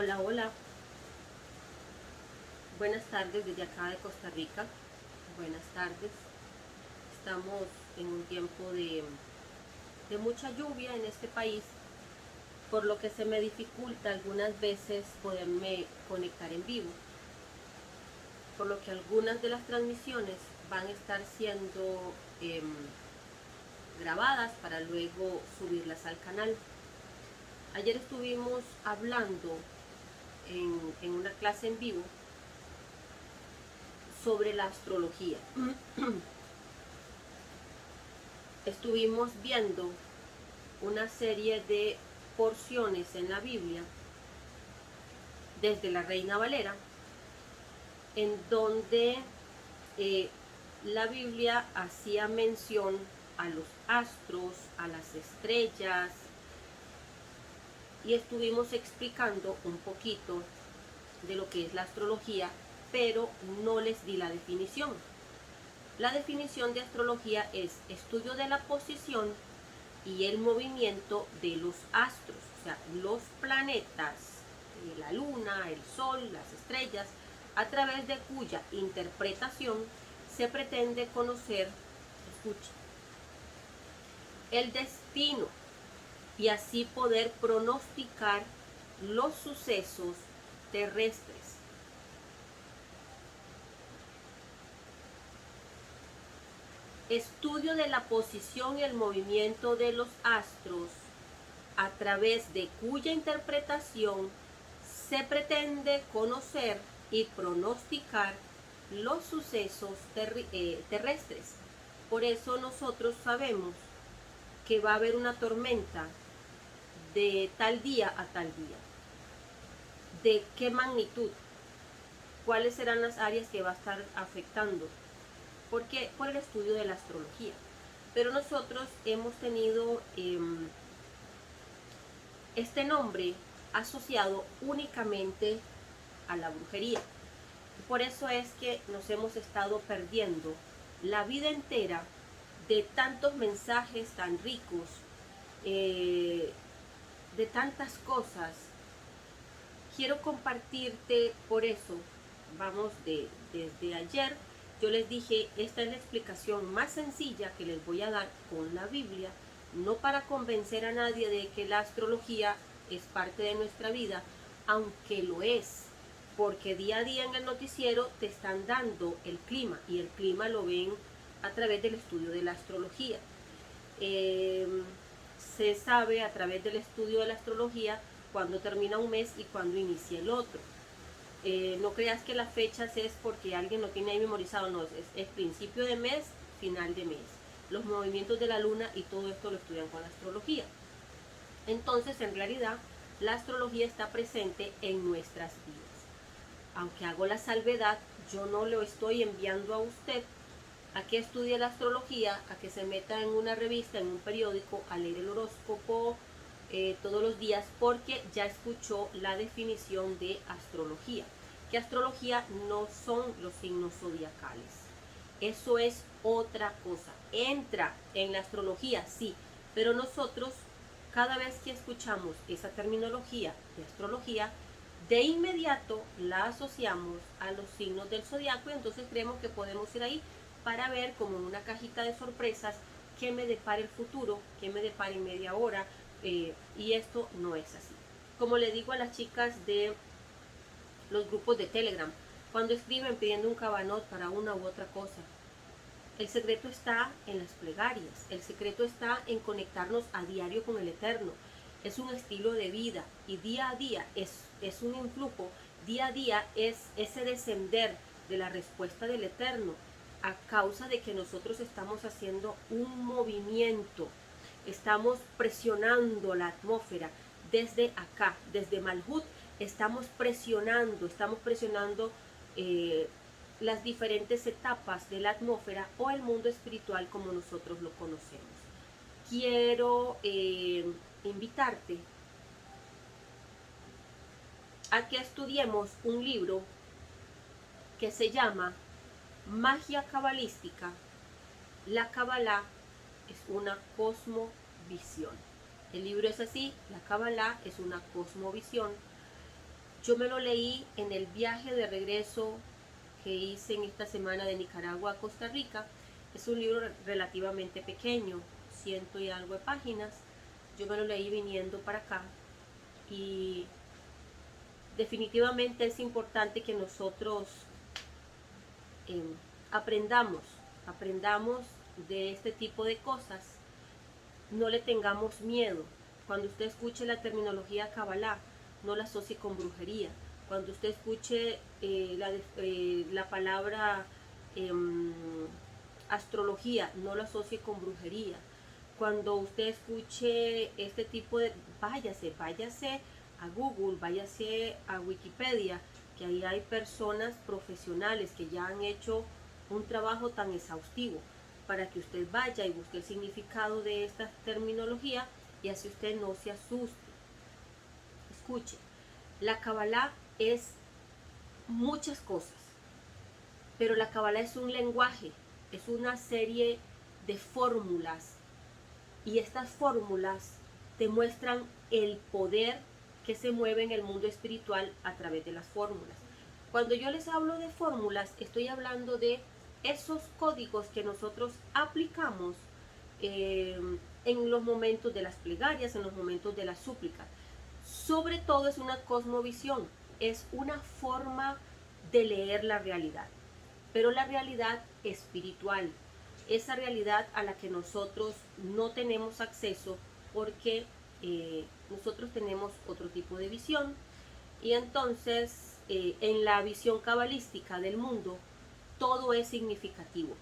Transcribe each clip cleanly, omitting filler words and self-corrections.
Hola, hola. Buenas tardes desde acá de Costa Rica. Buenas tardes. Estamos en un tiempo de mucha lluvia en este país, por lo que se me dificulta algunas veces poderme conectar en vivo, por lo que algunas de las transmisiones van a estar siendo grabadas para luego subirlas al canal. Ayer estuvimos hablando en una clase en vivo sobre la astrología. Estuvimos viendo una serie de porciones en la Biblia desde la Reina Valera, en donde la Biblia hacía mención a los astros, a las estrellas, y estuvimos explicando un poquito de lo que es la astrología, pero no les di la definición. La definición de astrología es estudio de la posición y el movimiento de los astros, o sea, los planetas, la luna, el sol, las estrellas, a través de cuya interpretación se pretende conocer, escucha, el destino y así poder pronosticar los sucesos terrestres. Estudio de la posición y el movimiento de los astros, a través de cuya interpretación se pretende conocer y pronosticar los sucesos terrestres. Por eso nosotros sabemos que va a haber una tormenta de tal día a tal día. ¿De qué magnitud? ¿Cuáles serán las áreas que va a estar afectando? Porque por el estudio de la astrología. Pero nosotros hemos tenido este nombre asociado únicamente a la brujería. Por eso es que nos hemos estado perdiendo la vida entera de tantos mensajes tan ricos, de tantas cosas. Quiero compartirte, por eso vamos desde ayer. Yo les dije, esta es la explicación más sencilla que les voy a dar con la Biblia, no para convencer a nadie de que la astrología es parte de nuestra vida, aunque lo es, porque día a día en el noticiero te están dando el clima, y el clima lo ven a través del estudio de la astrología. Se sabe a través del estudio de la astrología cuándo termina un mes y cuándo inicia el otro. No creas que las fechas es porque alguien lo tiene ahí memorizado, no, es principio de mes, final de mes. Los movimientos de la luna y todo esto lo estudian con la astrología. Entonces, en realidad, la astrología está presente en nuestras vidas. Aunque hago la salvedad, yo no lo estoy enviando a usted a que estudie la astrología, a que se meta en una revista, en un periódico, a leer el horóscopo todos los días, porque ya escuchó la definición de astrología. Que astrología no son los signos zodiacales. Eso es otra cosa. Entra en la astrología, sí, pero nosotros cada vez que escuchamos esa terminología de astrología, de inmediato la asociamos a los signos del zodiaco, y entonces creemos que podemos ir ahí para ver, como en una cajita de sorpresas, qué me depara el futuro, qué me depara en media hora, y esto no es así. Como le digo a las chicas de los grupos de Telegram, cuando escriben pidiendo un cabanot para una u otra cosa, el secreto está en las plegarias, el secreto está en conectarnos a diario con el Eterno. Es un estilo de vida, y día a día es un influjo, día a día es ese descender de la respuesta del Eterno, a causa de que nosotros estamos haciendo un movimiento, estamos presionando la atmósfera desde acá, desde Malhut, estamos presionando las diferentes etapas de la atmósfera o el mundo espiritual como nosotros lo conocemos. Quiero invitarte a que estudiemos un libro que se llama Magia Cabalística. La Kabbalah es una cosmovisión. El libro es así, la Kabbalah es una cosmovisión. Yo me lo leí en el viaje de regreso que hice en esta semana de Nicaragua a Costa Rica. Es un libro relativamente pequeño, 100 y algo de páginas. Yo me lo leí viniendo para acá y definitivamente es importante que nosotros eh, aprendamos de este tipo de cosas, no le tengamos miedo. Cuando usted escuche la terminología Kabbalah, no la asocie con brujería. Cuando usted escuche la palabra eh, astrología, no la asocie con brujería. Cuando usted escuche este tipo de... váyase a Google, váyase a Wikipedia, que ahí hay personas profesionales que ya han hecho un trabajo tan exhaustivo para que usted vaya y busque el significado de esta terminología y así usted no se asuste. Escuche, la Kabbalah es muchas cosas, pero la Kabbalah es un lenguaje, es una serie de fórmulas y estas fórmulas te muestran el poder que se mueve en el mundo espiritual a través de las fórmulas. Cuando yo les hablo de fórmulas, estoy hablando de esos códigos que nosotros aplicamos en los momentos de las plegarias, en los momentos de la súplica. Sobre todo es una cosmovisión, es una forma de leer la realidad, pero la realidad espiritual, esa realidad a la que nosotros no tenemos acceso porque nosotros tenemos otro tipo de visión y entonces en la visión cabalística del mundo todo es significativo,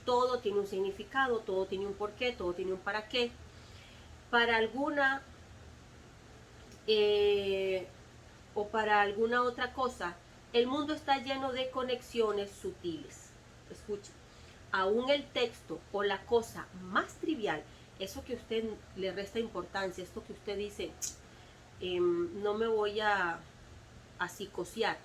todo tiene un significado, todo tiene un porqué, todo tiene un para qué. Para alguna o para alguna otra cosa, el mundo está lleno de conexiones sutiles. Escuche, aún el texto o la cosa más trivial, eso que usted le resta importancia, esto que usted dice, no me voy a psicosear.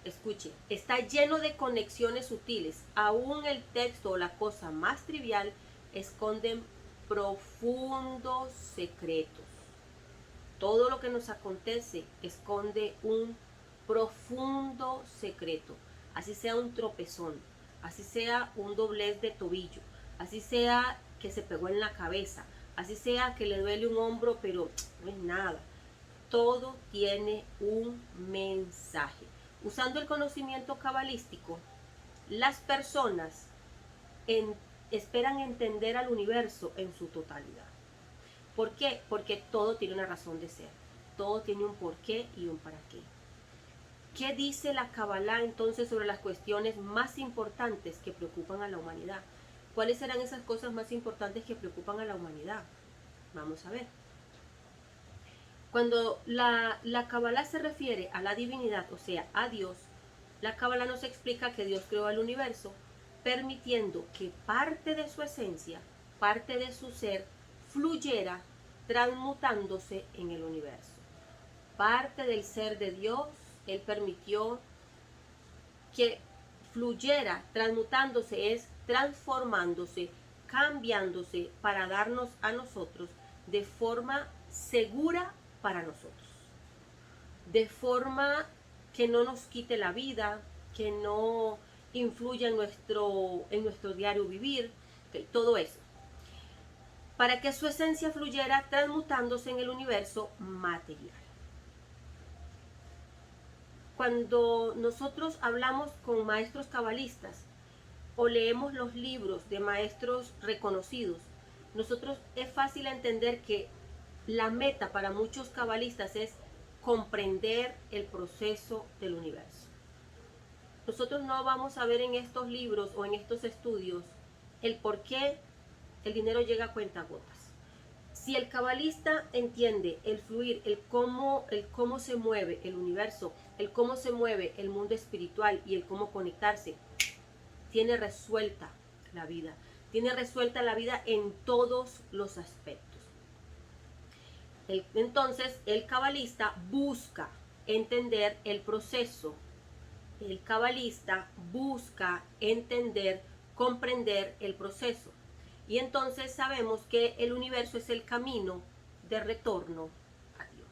Escuche, está lleno de conexiones sutiles. Aún el texto o la cosa más trivial esconden profundos secretos. Todo lo que nos acontece esconde un profundo secreto. Así sea un tropezón, así sea un doblez de tobillo, así sea que se pegó en la cabeza, así sea que le duele un hombro, pero no es nada. Todo tiene un mensaje. Usando el conocimiento cabalístico, las personas esperan entender al universo en su totalidad. ¿Por qué? Porque todo tiene una razón de ser. Todo tiene un porqué y un para qué. ¿Qué dice la Kabbalah entonces sobre las cuestiones más importantes que preocupan a la humanidad? ¿Cuáles serán esas cosas más importantes que preocupan a la humanidad? Vamos a ver. Cuando la Kabbalah se refiere a la divinidad, o sea, a Dios, la Kabbalah nos explica que Dios creó el universo, permitiendo que parte de su esencia, parte de su ser, fluyera transmutándose en el universo. Parte del ser de Dios, Él permitió que fluyera, transmutándose es transformándose, cambiándose para darnos a nosotros de forma segura para nosotros, de forma que no nos quite la vida, que no influya en nuestro diario vivir, todo eso, para que su esencia fluyera transmutándose en el universo material. Cuando nosotros hablamos con maestros cabalistas o leemos los libros de maestros reconocidos, nosotros es fácil entender que la meta para muchos cabalistas es comprender el proceso del universo. Nosotros no vamos a ver en estos libros o en estos estudios el por qué el dinero llega a cuentagotas. Si el cabalista entiende el fluir, el cómo se mueve el universo, el cómo se mueve el mundo espiritual y el cómo conectarse, tiene resuelta la vida. Tiene resuelta la vida en todos los aspectos. Entonces, el cabalista busca entender el proceso. El cabalista busca entender, comprender el proceso. Y entonces sabemos que el universo es el camino de retorno a Dios.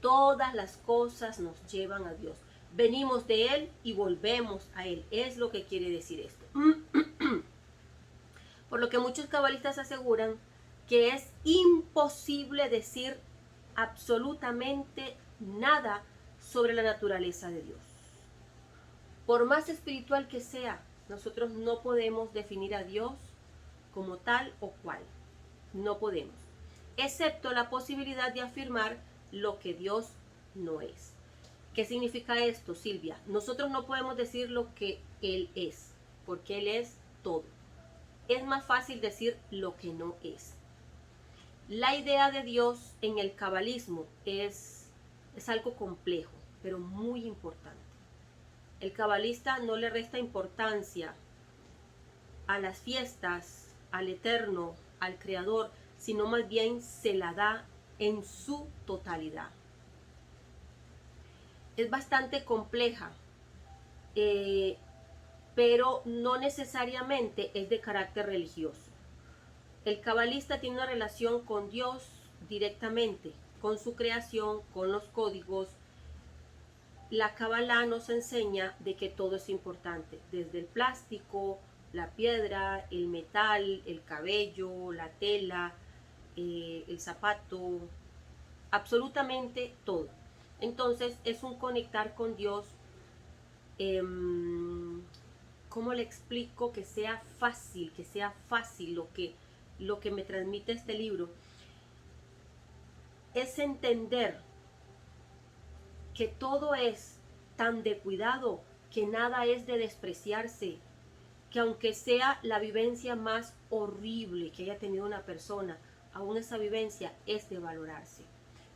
Todas las cosas nos llevan a Dios. Venimos de Él y volvemos a Él. Es lo que quiere decir esto. Por lo que muchos cabalistas aseguran que es imposible decir absolutamente nada sobre la naturaleza de Dios. Por más espiritual que sea, nosotros no podemos definir a Dios como tal o cual. No podemos. Excepto la posibilidad de afirmar lo que Dios no es. ¿Qué significa esto, Silvia? Nosotros no podemos decir lo que Él es, porque Él es todo. Es más fácil decir lo que no es. La idea de Dios en el cabalismo es algo complejo, pero muy importante. El cabalista no le resta importancia a las fiestas, al Eterno, al Creador, sino más bien se la da en su totalidad. Es bastante compleja, pero no necesariamente es de carácter religioso. El cabalista tiene una relación con Dios directamente, con su creación, con los códigos. La Kabbalah nos enseña de que todo es importante, desde el plástico, la piedra, el metal, el cabello, la tela, el zapato, absolutamente todo. Entonces es un conectar con Dios. ¿Cómo le explico que sea fácil lo que me transmite este libro? Es entender que todo es tan de cuidado, que nada es de despreciarse, que aunque sea la vivencia más horrible que haya tenido una persona, aún esa vivencia es de valorarse.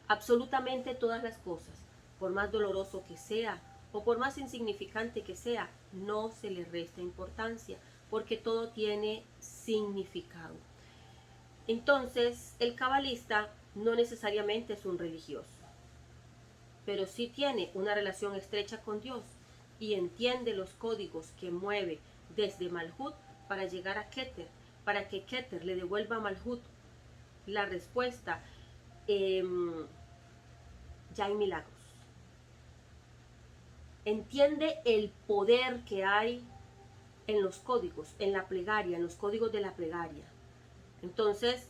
Absolutamente todas las cosas, por más doloroso que sea o por más insignificante que sea, no se le resta importancia, porque todo tiene significado. Entonces, el cabalista no necesariamente es un religioso, pero sí tiene una relación estrecha con Dios y entiende los códigos que mueve desde Malhut para llegar a Keter, para que Keter le devuelva a Malhut la respuesta. Ya hay milagros. Entiende el poder que hay en los códigos, en la plegaria, en los códigos de la plegaria. Entonces,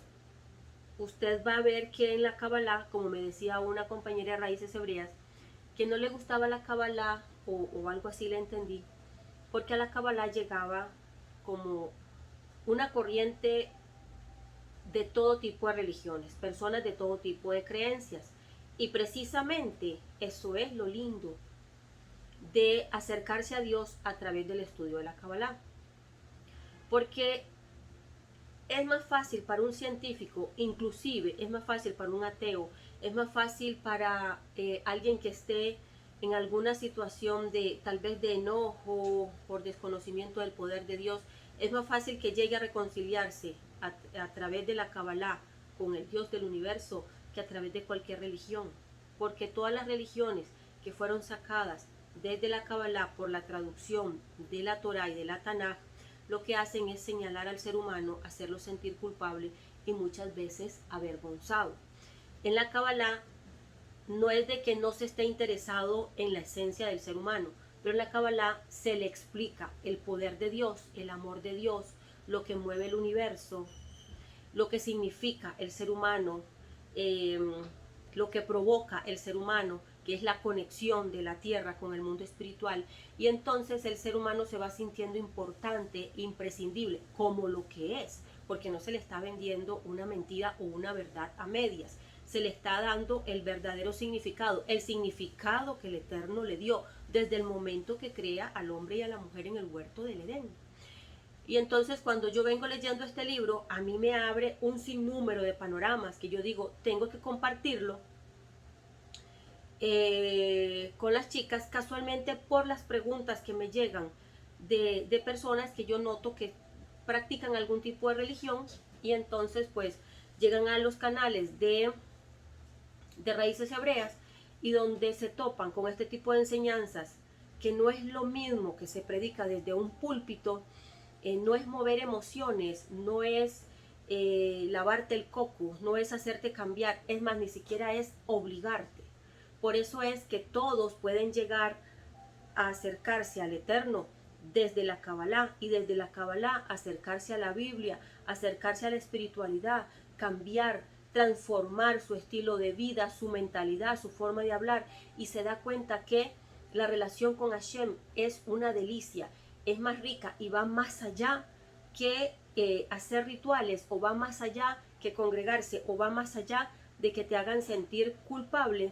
usted va a ver que en la Kabbalah, como me decía una compañera de Raíces Hebreas, que no le gustaba la Kabbalah o algo así le entendí, porque a la Kabbalah llegaba como una corriente de todo tipo de religiones, personas de todo tipo de creencias. Y precisamente eso es lo lindo de acercarse a Dios a través del estudio de la Kabbalah. Porque es más fácil para un científico, inclusive es más fácil para un ateo, es más fácil para alguien que esté en alguna situación de tal vez de enojo por desconocimiento del poder de Dios, es más fácil que llegue a reconciliarse a través de la Kabbalah con el Dios del universo que a través de cualquier religión, porque todas las religiones que fueron sacadas desde la Kabbalah por la traducción de la Torah y de la Tanaj, lo que hacen es señalar al ser humano, hacerlo sentir culpable y muchas veces avergonzado. En la Kabbalah no es de que no se esté interesado en la esencia del ser humano, pero en la Kabbalah se le explica el poder de Dios, el amor de Dios, lo que mueve el universo, lo que significa el ser humano, lo que provoca el ser humano, que es la conexión de la tierra con el mundo espiritual, y entonces el ser humano se va sintiendo importante, imprescindible, como lo que es, porque no se le está vendiendo una mentira o una verdad a medias, se le está dando el verdadero significado, el significado que el Eterno le dio desde el momento que crea al hombre y a la mujer en el huerto del Edén. Y entonces cuando yo vengo leyendo este libro, a mí me abre un sinnúmero de panoramas que yo digo, tengo que compartirlo con las chicas, casualmente por las preguntas que me llegan de personas que yo noto que practican algún tipo de religión, y entonces pues llegan a los canales de Raíces Hebreas y donde se topan con este tipo de enseñanzas, que no es lo mismo que se predica desde un púlpito, no es mover emociones, no es lavarte el coco, no es hacerte cambiar, es más, ni siquiera es obligarte. Por eso es que todos pueden llegar a acercarse al Eterno desde la Kabbalah, y desde la Kabbalah acercarse a la Biblia, acercarse a la espiritualidad, cambiar, transformar su estilo de vida, su mentalidad, su forma de hablar, y se da cuenta que la relación con Hashem es una delicia, es más rica y va más allá que hacer rituales, o va más allá que congregarse, o va más allá de que te hagan sentir culpable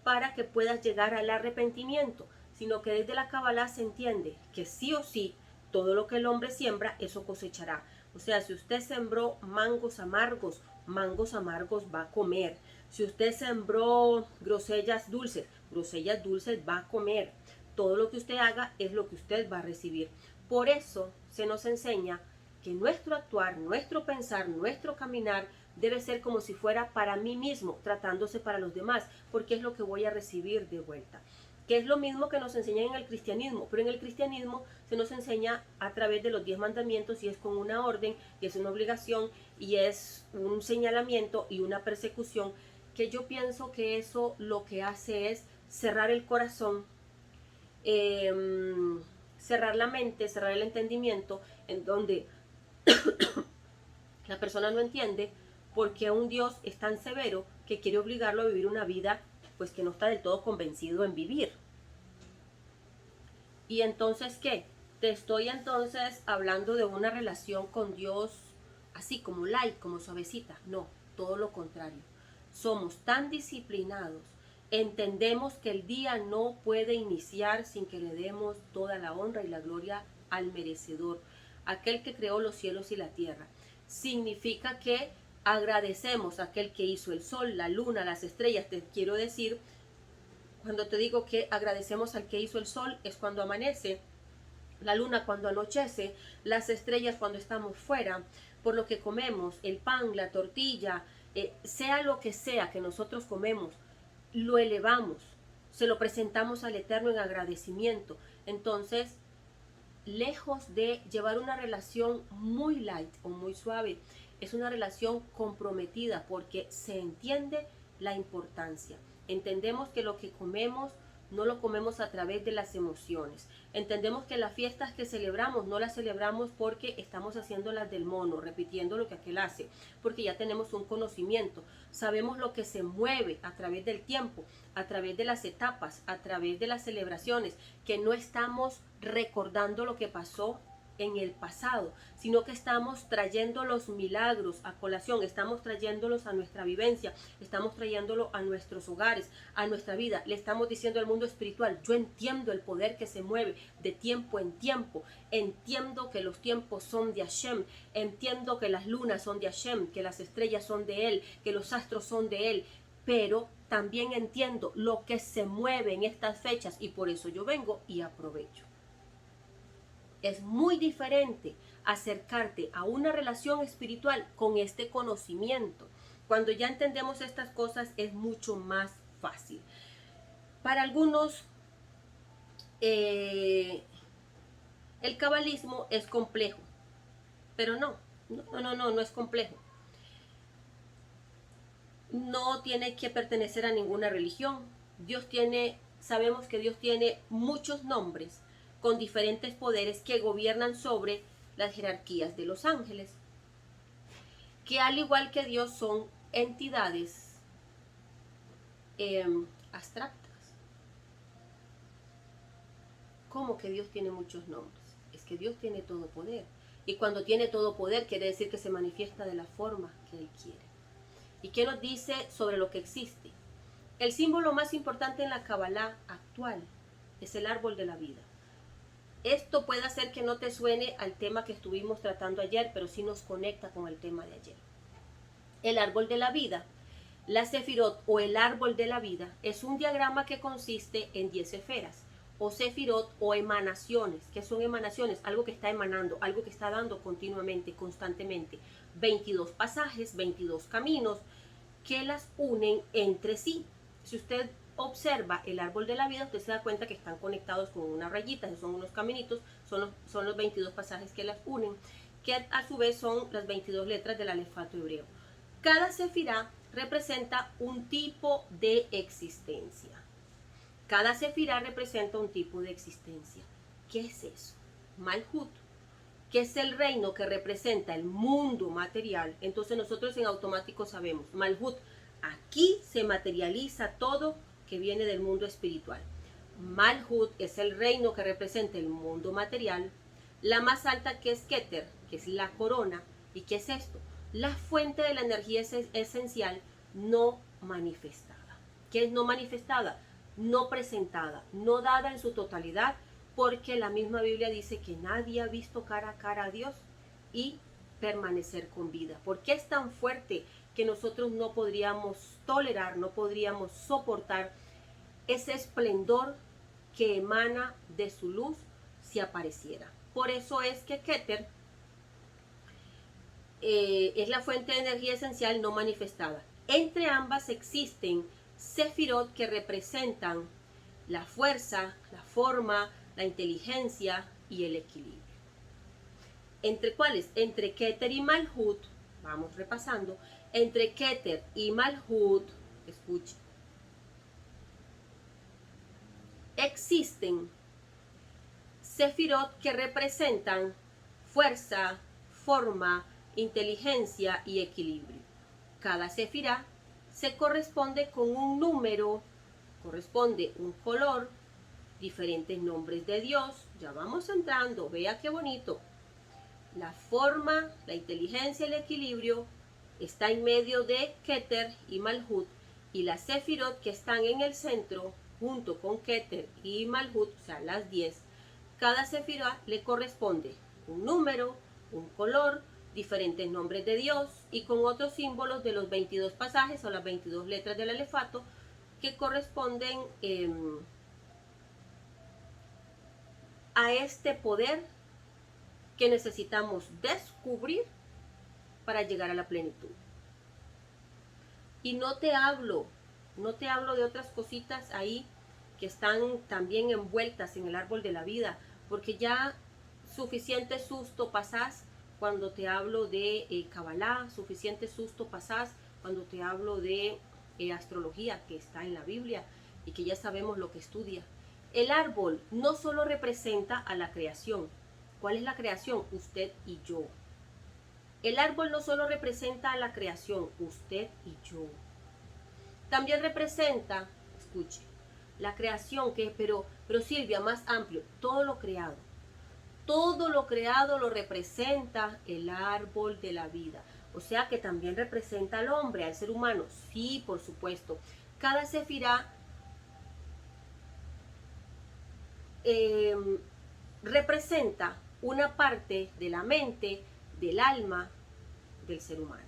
para que puedas llegar al arrepentimiento, sino que desde la Kabbalah se entiende que sí o sí, todo lo que el hombre siembra, eso cosechará. O sea, si usted sembró mangos amargos va a comer. Si usted sembró grosellas dulces va a comer. Todo lo que usted haga es lo que usted va a recibir. Por eso se nos enseña que nuestro actuar, nuestro pensar, nuestro caminar debe ser como si fuera para mí mismo, tratándose para los demás, porque es lo que voy a recibir de vuelta. Que es lo mismo que nos enseñan en el cristianismo, pero en el cristianismo se nos enseña a través de los 10 mandamientos, y es con una orden, y es una obligación, y es un señalamiento y una persecución, que yo pienso que eso lo que hace es cerrar el corazón, cerrar la mente, cerrar el entendimiento, en donde la persona no entiende por qué un Dios es tan severo que quiere obligarlo a vivir una vida pues que no está del todo convencido en vivir. Y entonces, ¿qué? Te estoy entonces hablando de una relación con Dios así como light, como suavecita. No, todo lo contrario. Somos tan disciplinados, entendemos que el día no puede iniciar sin que le demos toda la honra y la gloria al merecedor, aquel que creó los cielos y la tierra. Significa que agradecemos a aquel que hizo el sol, la luna, las estrellas. Te quiero decir, cuando te digo que agradecemos al que hizo el sol, es cuando amanece, la luna cuando anochece, las estrellas cuando estamos fuera, por lo que comemos, el pan, la tortilla, sea lo que sea que nosotros comemos, lo elevamos, se lo presentamos al Eterno en agradecimiento. Entonces, lejos de llevar una relación muy light o muy suave, es una relación comprometida, porque se entiende la importancia. Entendemos que lo que comemos no lo comemos a través de las emociones. Entendemos que las fiestas que celebramos no las celebramos porque estamos haciendo las del mono, repitiendo lo que aquel hace, porque ya tenemos un conocimiento. Sabemos lo que se mueve a través del tiempo, a través de las etapas, a través de las celebraciones, que no estamos recordando lo que pasó en el pasado, sino que estamos trayendo los milagros a colación, estamos trayéndolos a nuestra vivencia, estamos trayéndolo a nuestros hogares, a nuestra vida. Le estamos diciendo al mundo espiritual: yo entiendo el poder que se mueve de tiempo en tiempo, entiendo que los tiempos son de Hashem, entiendo que las lunas son de Hashem, que las estrellas son de Él, que los astros son de Él, pero también entiendo lo que se mueve en estas fechas, y por eso yo vengo y aprovecho. Es muy diferente acercarte a una relación espiritual con este conocimiento. Cuando ya entendemos estas cosas es mucho más fácil. Para algunos, el cabalismo es complejo, pero no es complejo. No tiene que pertenecer a ninguna religión. Sabemos que Dios tiene muchos nombres con diferentes poderes que gobiernan sobre las jerarquías de los ángeles, que al igual que Dios son entidades abstractas. ¿Cómo que Dios tiene muchos nombres? Es que Dios tiene todo poder, y cuando tiene todo poder quiere decir que se manifiesta de la forma que Él quiere. ¿Y qué nos dice sobre lo que existe? El símbolo más importante en la Kabbalah actual es el árbol de la vida. Esto puede hacer que no te suene al tema que estuvimos tratando ayer, pero sí nos conecta con el tema de ayer. El árbol de la vida, la sefirot o el árbol de la vida, es un diagrama que consiste en 10 esferas, o sefirot o emanaciones. ¿Qué son emanaciones? Algo que está emanando, algo que está dando continuamente, constantemente. 22 pasajes, 22 caminos que las unen entre sí. Si usted observa el árbol de la vida, usted se da cuenta que están conectados con unas rayitas, son unos caminitos, son los 22 pasajes que las unen, que a su vez son las 22 letras del alefato hebreo. Cada sefirá representa un tipo de existencia. Cada sefirá representa un tipo de existencia. ¿Qué es eso? Malhut, que es el reino que representa el mundo material. Entonces nosotros en automático sabemos, Malhut, aquí se materializa todo que viene del mundo espiritual. Malhut es el reino que representa el mundo material. La más alta, que es Keter, que es la corona. ¿Y qué es esto? La fuente de la energía esencial no manifestada. ¿Qué es no manifestada? No presentada, no dada en su totalidad, porque la misma Biblia dice que nadie ha visto cara a cara a Dios y permanecer con vida. ¿Por qué es tan fuerte que nosotros no podríamos tolerar, no podríamos soportar ese esplendor que emana de su luz si apareciera? Por eso es que Keter es la fuente de energía esencial no manifestada. Entre ambas existen sefirot que representan la fuerza, la forma, la inteligencia y el equilibrio. ¿Entre cuáles? Entre Keter y Malhut, vamos repasando, entre Keter y Malhut, escuchen, existen sefirot que representan fuerza, forma, inteligencia y equilibrio. Cada sefirá se corresponde con un número, corresponde un color, diferentes nombres de Dios. Ya vamos entrando, vea qué bonito. La forma, la inteligencia, el equilibrio está en medio de Keter y Malhut, y las sefirot que están en el centro junto con Keter y Malhut, o sea las 10, cada sefirá le corresponde un número, un color, diferentes nombres de Dios y con otros símbolos de los 22 pasajes o las 22 letras del alefato que corresponden a este poder que necesitamos descubrir para llegar a la plenitud. Y no te hablo de otras cositas ahí que están también envueltas en el árbol de la vida, porque ya suficiente susto pasás cuando te hablo de Kabbalah, suficiente susto pasás cuando te hablo de astrología, que está en la Biblia y que ya sabemos lo que estudia. El árbol no solo representa a la creación. ¿Cuál es la creación? Usted y yo. El árbol no solo representa a la creación, usted y yo. También representa, escuche, la creación, pero Silvia, más amplio, todo lo creado. Todo lo creado lo representa el árbol de la vida. O sea que también representa al hombre, al ser humano. Sí, por supuesto. Cada sefirá representa una parte de la mente, del alma, del ser humano.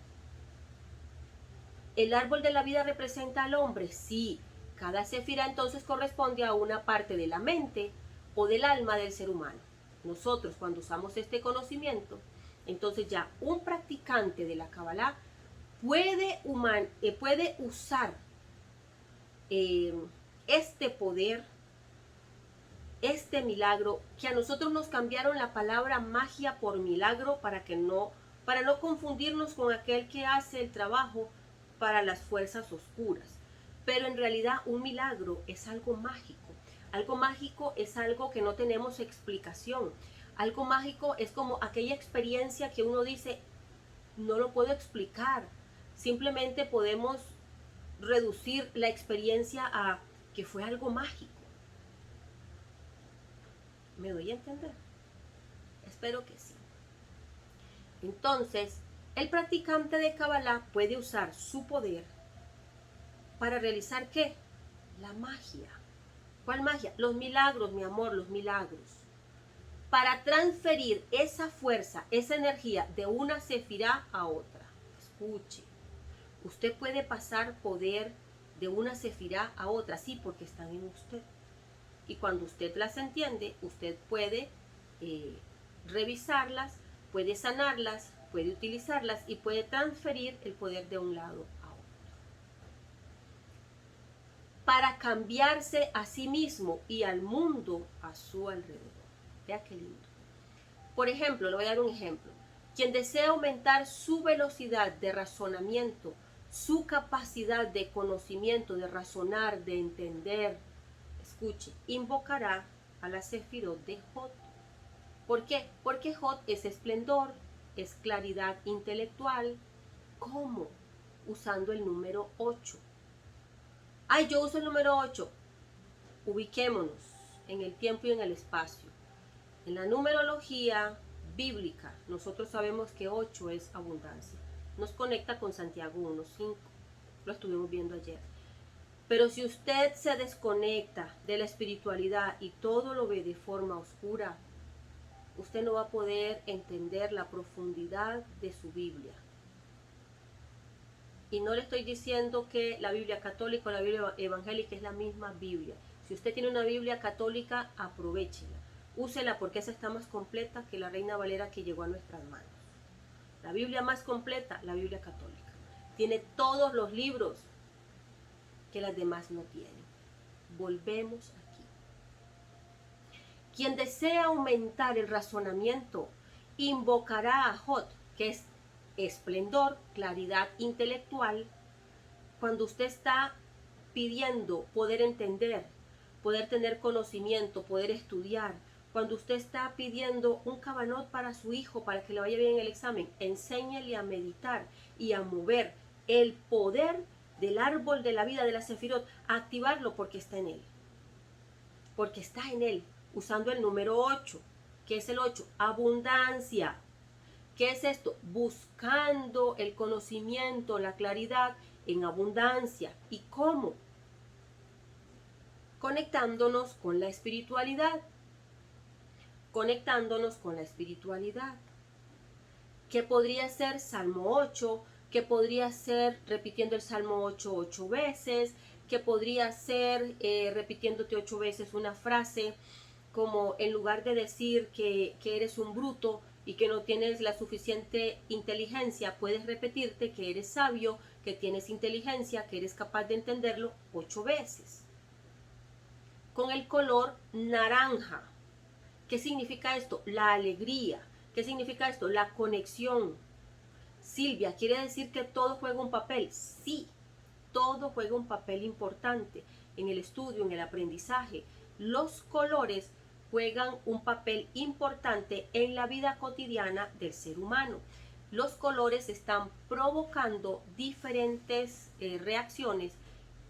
¿El árbol de la vida representa al hombre? Sí. Cada sefirá entonces corresponde a una parte de la mente o del alma del ser humano. Nosotros cuando usamos este conocimiento, entonces ya un practicante de la Kabbalah puede usar este poder, este milagro, que a nosotros nos cambiaron la palabra magia por milagro para no confundirnos con aquel que hace el trabajo para las fuerzas oscuras. Pero en realidad un milagro es algo mágico. Algo mágico es algo que no tenemos explicación. Algo mágico es como aquella experiencia que uno dice, no lo puedo explicar. Simplemente podemos reducir la experiencia a que fue algo mágico. ¿Me doy a entender? Espero que sí. Entonces, el practicante de Kabbalah puede usar su poder para realizar ¿qué? La magia. ¿Cuál magia? Los milagros, mi amor, los milagros. Para transferir esa fuerza, esa energía de una sefirá a otra. Escuche. Usted puede pasar poder de una sefirá a otra, sí, porque están en usted. Y cuando usted las entiende, usted puede revisarlas, puede sanarlas, puede utilizarlas y puede transferir el poder de un lado a otro. Para cambiarse a sí mismo y al mundo a su alrededor. Vea qué lindo. Por ejemplo, le voy a dar un ejemplo. Quien desea aumentar su velocidad de razonamiento, su capacidad de conocimiento, de razonar, de entender, escuche, invocará a la Sefirot de Jod. ¿Por qué? Porque Jod es esplendor, es claridad intelectual. ¿Cómo? Usando el número 8. Ay, yo uso el número 8. Ubiquémonos en el tiempo y en el espacio. En la numerología bíblica, nosotros sabemos que 8 es abundancia. Nos conecta con Santiago 1.5. Lo estuvimos viendo ayer. Pero si usted se desconecta de la espiritualidad y todo lo ve de forma oscura, usted no va a poder entender la profundidad de su Biblia. Y no le estoy diciendo que la Biblia católica o la Biblia evangélica es la misma Biblia. Si usted tiene una Biblia católica, aprovéchela. Úsela porque esa está más completa que la Reina Valera que llegó a nuestras manos. La Biblia más completa, la Biblia católica. Tiene todos los libros que las demás no tienen. Volvemos aquí. Quien desea aumentar el razonamiento, invocará a Jod, que es esplendor, claridad intelectual. Cuando usted está pidiendo poder entender, poder tener conocimiento, poder estudiar, cuando usted está pidiendo un cabanot para su hijo, para que le vaya bien en el examen, enséñele a meditar y a mover el poder del árbol de la vida de la Sefirot, a activarlo porque está en él. Porque está en él, usando el número 8. ¿Qué es el 8? Abundancia. ¿Qué es esto? Buscando el conocimiento, la claridad en abundancia. ¿Y cómo? Conectándonos con la espiritualidad. Conectándonos con la espiritualidad. ¿Qué podría ser Salmo 8? ¿Qué podría ser repitiendo el Salmo 8 8 veces? ¿Qué podría ser repitiéndote 8 veces una frase como en lugar de decir que eres un bruto y que no tienes la suficiente inteligencia, puedes repetirte que eres sabio, que tienes inteligencia, que eres capaz de entenderlo 8 veces? Con el color naranja. ¿Qué significa esto? La alegría. ¿Qué significa esto? La conexión. Silvia, ¿quiere decir que todo juega un papel? Sí, todo juega un papel importante en el estudio, en el aprendizaje. Los colores juegan un papel importante en la vida cotidiana del ser humano. Los colores están provocando diferentes reacciones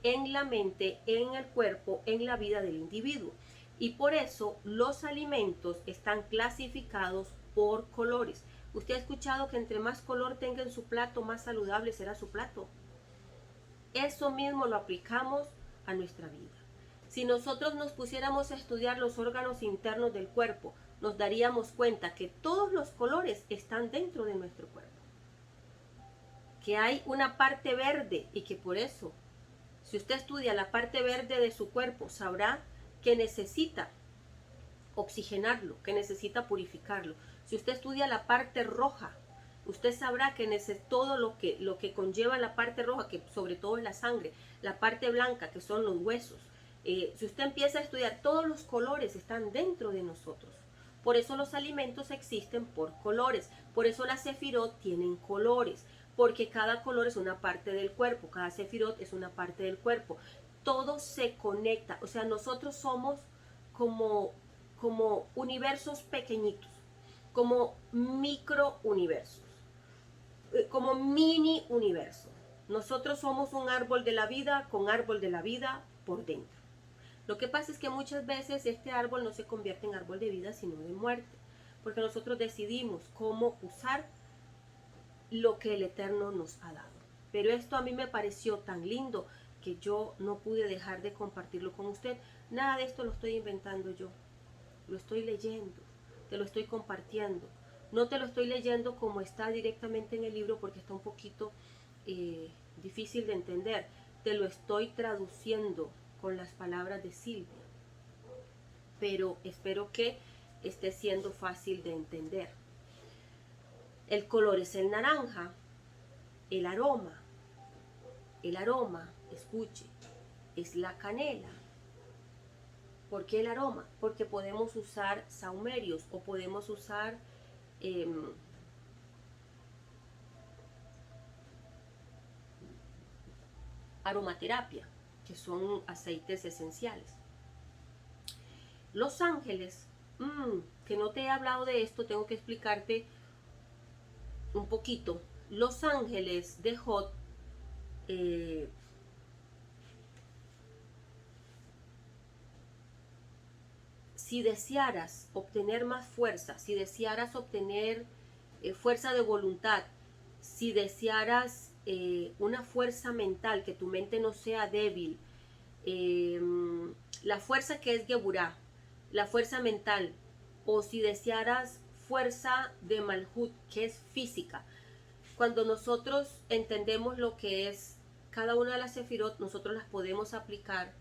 en la mente, en el cuerpo, en la vida del individuo. Y por eso los alimentos están clasificados por colores. ¿Usted ha escuchado que entre más color tenga en su plato, más saludable será su plato? Eso mismo lo aplicamos a nuestra vida. Si nosotros nos pusiéramos a estudiar los órganos internos del cuerpo, nos daríamos cuenta que todos los colores están dentro de nuestro cuerpo. Que hay una parte verde y que por eso, si usted estudia la parte verde de su cuerpo, sabrá que necesita oxigenarlo, que necesita purificarlo. Si usted estudia la parte roja, usted sabrá que todo lo que conlleva la parte roja, que sobre todo es la sangre, la parte blanca, que son los huesos. Si usted empieza a estudiar, todos los colores están dentro de nosotros. Por eso los alimentos existen por colores. Por eso las sefirot tienen colores. Porque cada color es una parte del cuerpo. Cada sefirot es una parte del cuerpo. Todo se conecta. O sea, nosotros somos como universos pequeñitos. Como micro universos. Como mini universos. Nosotros somos un árbol de la vida con árbol de la vida por dentro. Lo que pasa es que muchas veces este árbol no se convierte en árbol de vida, sino de muerte, porque nosotros decidimos cómo usar lo que el Eterno nos ha dado. Pero esto a mí me pareció tan lindo que yo no pude dejar de compartirlo con usted. Nada de esto lo estoy inventando yo, lo estoy leyendo, te lo estoy compartiendo. No te lo estoy leyendo como está directamente en el libro porque está un poquito difícil de entender. Te lo estoy traduciendo con las palabras de Silvia, pero espero que esté siendo fácil de entender. El color es el naranja, el aroma, escuche, es la canela. ¿Por qué el aroma? Porque podemos usar saumerios o podemos usar aromaterapia, que son aceites esenciales. Los ángeles, que no te he hablado de esto, tengo que explicarte un poquito. Los ángeles de Jod, si desearas obtener más fuerza, si desearas obtener fuerza de voluntad, si desearas una fuerza mental, que tu mente no sea débil, la fuerza que es Geburah, la fuerza mental, o si desearas fuerza de Malhut, que es física. Cuando nosotros entendemos lo que es cada una de las sefirot, nosotros las podemos aplicar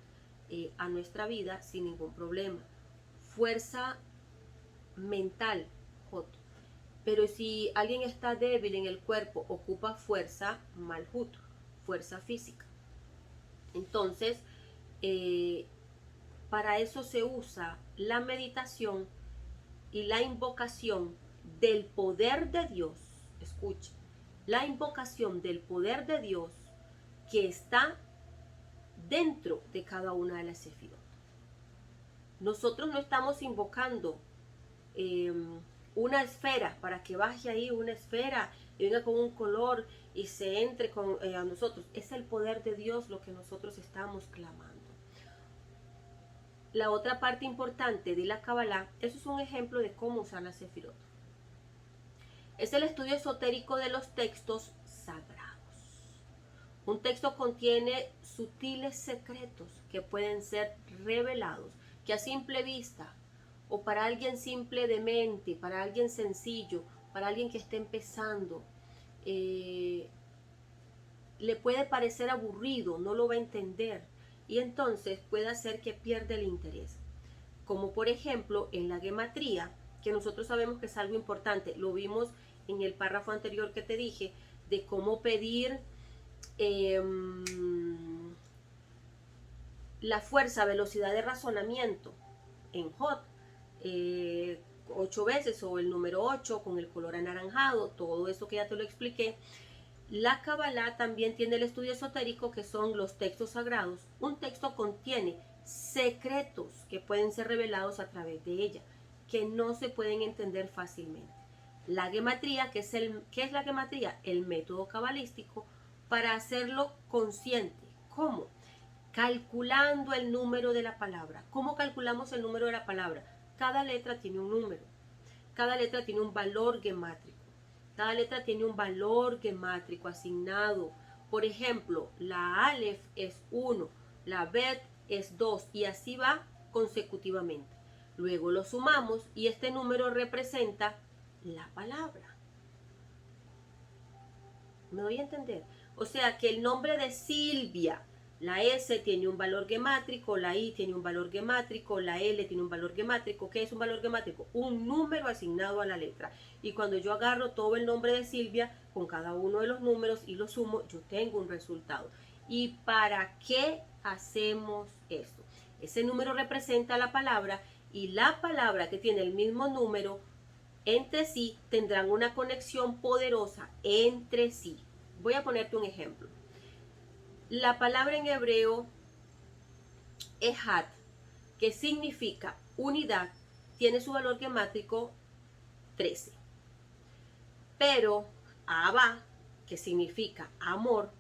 a nuestra vida sin ningún problema. Fuerza mental, Jot. Pero si alguien está débil en el cuerpo, ocupa fuerza Malhut, fuerza física. Entonces, para eso se usa la meditación y la invocación del poder de Dios. Escuche, la invocación del poder de Dios que está dentro de cada una de las sefirot. Nosotros no estamos invocando una esfera para que baje ahí una esfera y venga con un color y se entre a nosotros. Es el poder de Dios lo que nosotros estamos clamando. La otra parte importante de la Kabbalah, eso es un ejemplo de cómo usar la sefirot. Es el estudio esotérico de los textos sagrados. Un texto contiene sutiles secretos que pueden ser revelados, que a simple vista, o para alguien simple de mente, para alguien sencillo, para alguien que esté empezando, le puede parecer aburrido, no lo va a entender, y entonces puede hacer que pierda el interés. Como por ejemplo en la gematría, que nosotros sabemos que es algo importante, lo vimos en el párrafo anterior que te dije, de cómo pedir la fuerza, velocidad de razonamiento en Jod, 8 veces, o el número 8 con el color anaranjado, todo eso que ya te lo expliqué. La Kabbalah también tiene el estudio esotérico, que son los textos sagrados. Un texto contiene secretos que pueden ser revelados a través de ella, que no se pueden entender fácilmente. La gematría, ¿qué es la gematría? El método cabalístico para hacerlo consciente. ¿Cómo? Calculando el número de la palabra. ¿Cómo calculamos el número de la palabra? Cada letra tiene un número. Cada letra tiene un valor gemátrico. Cada letra tiene un valor gemátrico asignado. Por ejemplo, la Aleph es 1, la Bet es 2 y así va consecutivamente. Luego lo sumamos y este número representa la palabra. ¿Me doy a entender? O sea que el nombre de Silvia, la S tiene un valor gemátrico, la I tiene un valor gemátrico, la L tiene un valor gemátrico. ¿Qué es un valor gemátrico? Un número asignado a la letra. Y cuando yo agarro todo el nombre de Silvia con cada uno de los números y lo sumo, yo tengo un resultado. ¿Y para qué hacemos esto? Ese número representa la palabra y la palabra que tiene el mismo número entre sí tendrán una conexión poderosa entre sí. Voy a ponerte un ejemplo. La palabra en hebreo Ehad, que significa unidad, tiene su valor gemátrico 13. Pero Abba, que significa amor,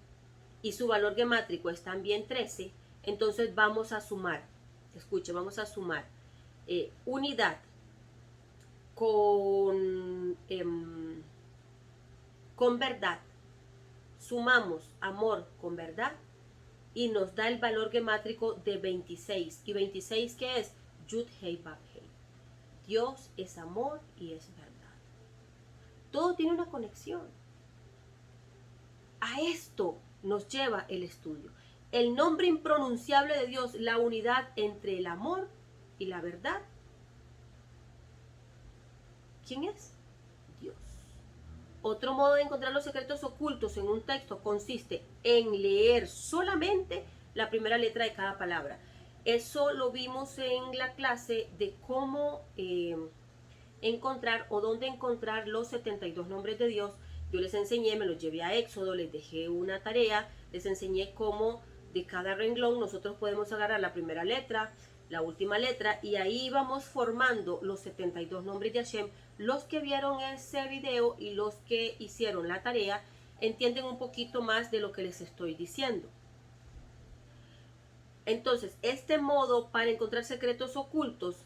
y su valor gemátrico es también 13, entonces vamos a sumar. Escuche, vamos a sumar unidad con verdad. Sumamos amor con verdad y nos da el valor gemátrico de 26. ¿Y 26 qué es? Yud Hei Vav Hei. Dios es amor y es verdad. Todo tiene una conexión. A esto nos lleva el estudio. El nombre impronunciable de Dios, la unidad entre el amor y la verdad. ¿Quién es? Dios. Otro modo de encontrar los secretos ocultos en un texto consiste en leer solamente la primera letra de cada palabra. Eso lo vimos en la clase de cómo encontrar o dónde encontrar los 72 nombres de Dios. Yo les enseñé, me los llevé a Éxodo, les dejé una tarea, les enseñé cómo de cada renglón nosotros podemos agarrar la primera letra, la última letra, y ahí vamos formando los 72 nombres de Hashem. Los que vieron ese video y los que hicieron la tarea entienden un poquito más de lo que les estoy diciendo. Entonces, este modo para encontrar secretos ocultos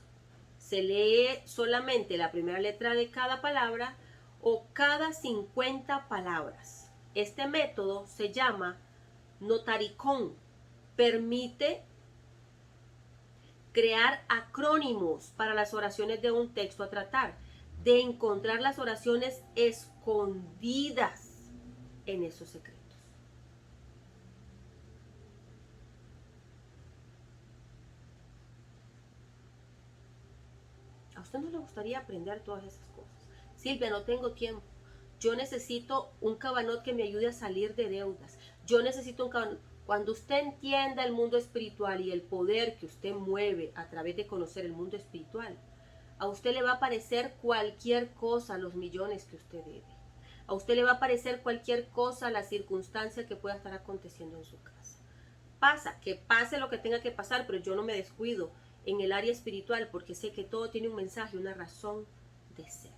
se lee solamente la primera letra de cada palabra o cada 50 palabras. Este método se llama notaricón. Permite crear acrónimos para las oraciones de un texto a tratar, de encontrar las oraciones escondidas en esos secretos. ¿A usted no le gustaría aprender todas esas cosas? Silvia, no tengo tiempo. Yo necesito un cabanot que me ayude a salir de deudas. Yo necesito un cabanot. Cuando usted entienda el mundo espiritual y el poder que usted mueve a través de conocer el mundo espiritual, a usted le va a parecer cualquier cosa los millones que usted debe. A usted le va a parecer cualquier cosa la circunstancia que pueda estar aconteciendo en su casa. Que pase lo que tenga que pasar, pero yo no me descuido en el área espiritual porque sé que todo tiene un mensaje, una razón de ser.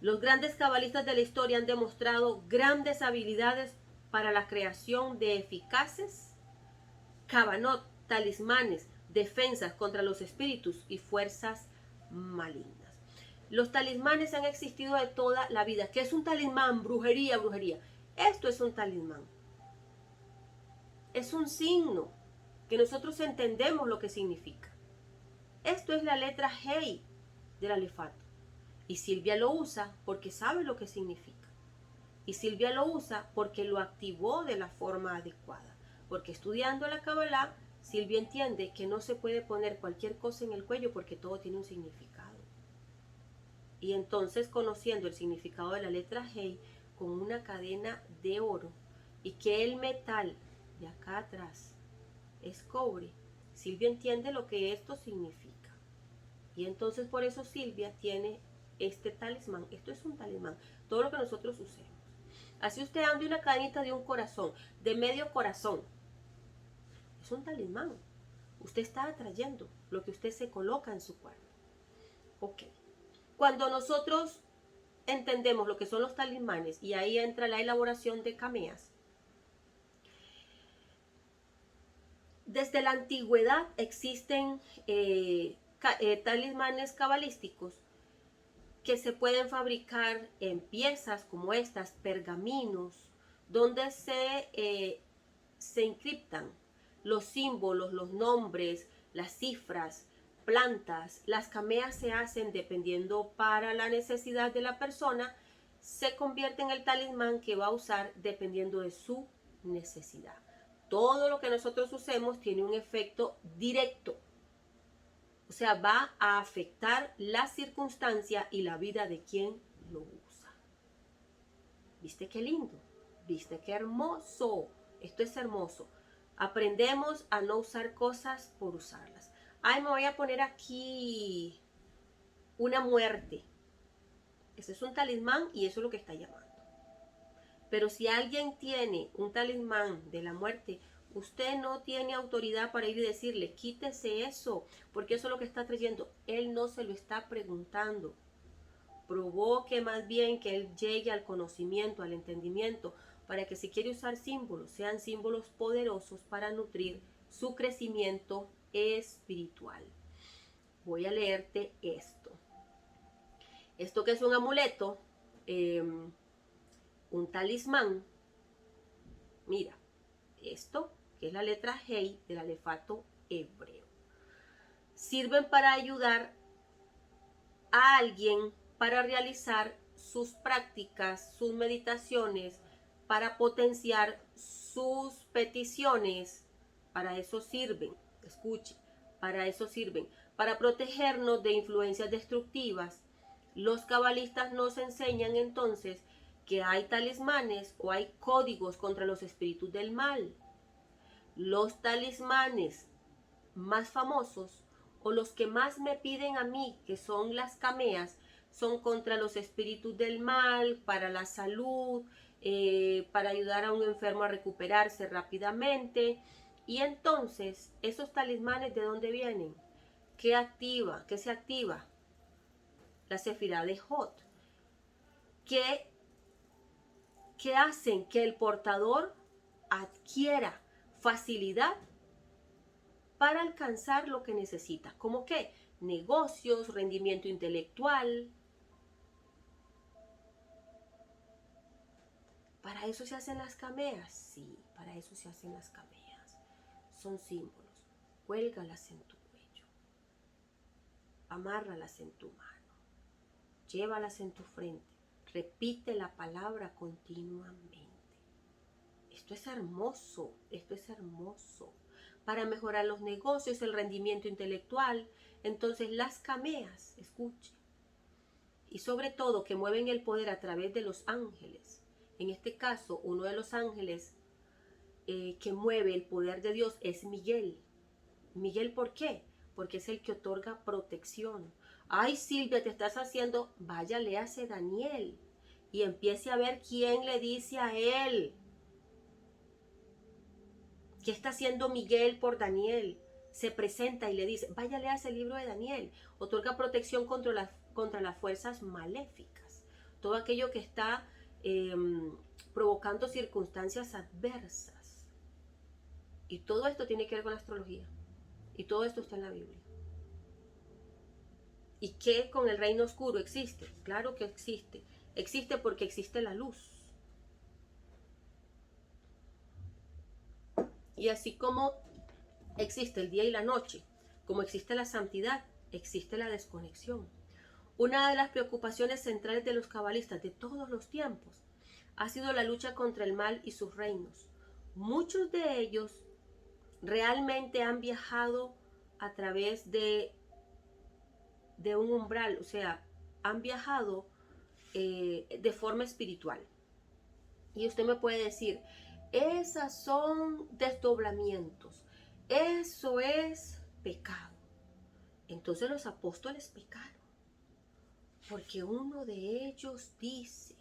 Los grandes cabalistas de la historia han demostrado grandes habilidades para la creación de eficaces cabanot, talismanes, defensas contra los espíritus y fuerzas malignas. Los talismanes han existido de toda la vida. ¿Qué es un talismán? Brujería. Esto es un talismán. Es un signo que nosotros entendemos lo que significa. Esto es la letra Hey del alefato. Y Silvia lo usa porque sabe lo que significa. Y Silvia lo usa porque lo activó de la forma adecuada. Porque estudiando la Kabbalah, Silvia entiende que no se puede poner cualquier cosa en el cuello porque todo tiene un significado. Y entonces, conociendo el significado de la letra Hey con una cadena de oro y que el metal de acá atrás es cobre, Silvia entiende lo que esto significa. Y entonces por eso Silvia tiene este talismán. Esto es un talismán, todo lo que nosotros usemos. Así usted ande una cadenita de un corazón, de medio corazón. Es un talismán. Usted está atrayendo lo que usted se coloca en su cuerpo. Ok. Cuando nosotros entendemos lo que son los talismanes, y ahí entra la elaboración de cameas, desde la antigüedad existen talismanes cabalísticos que se pueden fabricar en piezas como estas, pergaminos, donde se encriptan los símbolos, los nombres, las cifras, plantas. Las cameas se hacen dependiendo para la necesidad de la persona, se convierte en el talismán que va a usar dependiendo de su necesidad. Todo lo que nosotros usemos tiene un efecto directo. O sea, va a afectar la circunstancia y la vida de quien lo usa. ¿Viste qué lindo? ¿Viste qué hermoso? Esto es hermoso. Aprendemos a no usar cosas por usarlas. Ay, me voy a poner aquí una muerte. Ese es un talismán y eso es lo que está llamando. Pero si alguien tiene un talismán de la muerte, usted no tiene autoridad para ir y decirle, quítese eso, porque eso es lo que está trayendo. Él no se lo está preguntando. Provoque más bien que él llegue al conocimiento, al entendimiento, para que si quiere usar símbolos, sean símbolos poderosos para nutrir su crecimiento espiritual. Voy a leerte esto. Esto que es un amuleto, un talismán. Mira, esto que es la letra Hey del alefato hebreo. Sirven para ayudar a alguien para realizar sus prácticas, sus meditaciones, para potenciar sus peticiones. Para eso sirven, escuche, para eso sirven, para protegernos de influencias destructivas. Los cabalistas nos enseñan entonces que hay talismanes o hay códigos contra los espíritus del mal. Los talismanes más famosos o los que más me piden a mí, que son las cameas, son contra los espíritus del mal, para la salud, para ayudar a un enfermo a recuperarse rápidamente. Y entonces, ¿esos talismanes de dónde vienen? ¿Qué activa? ¿Qué se activa? La sefirá de Jod. ¿Qué hacen que el portador adquiera facilidad para alcanzar lo que necesita? ¿Cómo qué? Negocios, rendimiento intelectual. ¿Para eso se hacen las cameas? Sí, para eso se hacen las cameas. Son símbolos. Cuélgalas en tu cuello. Amárralas en tu mano. Llévalas en tu frente. Repite la palabra continuamente. Esto es hermoso, esto es hermoso. Para mejorar los negocios, el rendimiento intelectual. Entonces las cameas, escuche. Y sobre todo que mueven el poder a través de los ángeles. En este caso, uno de los ángeles que mueve el poder de Dios es Miguel. Miguel, ¿por qué? Porque es el que otorga protección. Ay, Silvia, te estás haciendo, vaya, léase Daniel y empiece a ver quién le dice a él. ¿Qué está haciendo Miguel por Daniel? Se presenta y le dice, vaya, léase el libro de Daniel. Otorga protección contra las fuerzas maléficas. Todo aquello que está provocando circunstancias adversas. Y todo esto tiene que ver con la astrología. Y todo esto está en la Biblia. ¿Y qué con el reino oscuro existe? Claro que existe. Existe porque existe la luz. Y así como existe el día y la noche, como existe la santidad, existe la desconexión. Una de las preocupaciones centrales de los cabalistas de todos los tiempos ha sido la lucha contra el mal y sus reinos. Muchos de ellos realmente han viajado a través de un umbral, o sea, han viajado de forma espiritual. Y usted me puede decir, esas son desdoblamientos, eso es pecado. Entonces los apóstoles pecaron, porque uno de ellos dice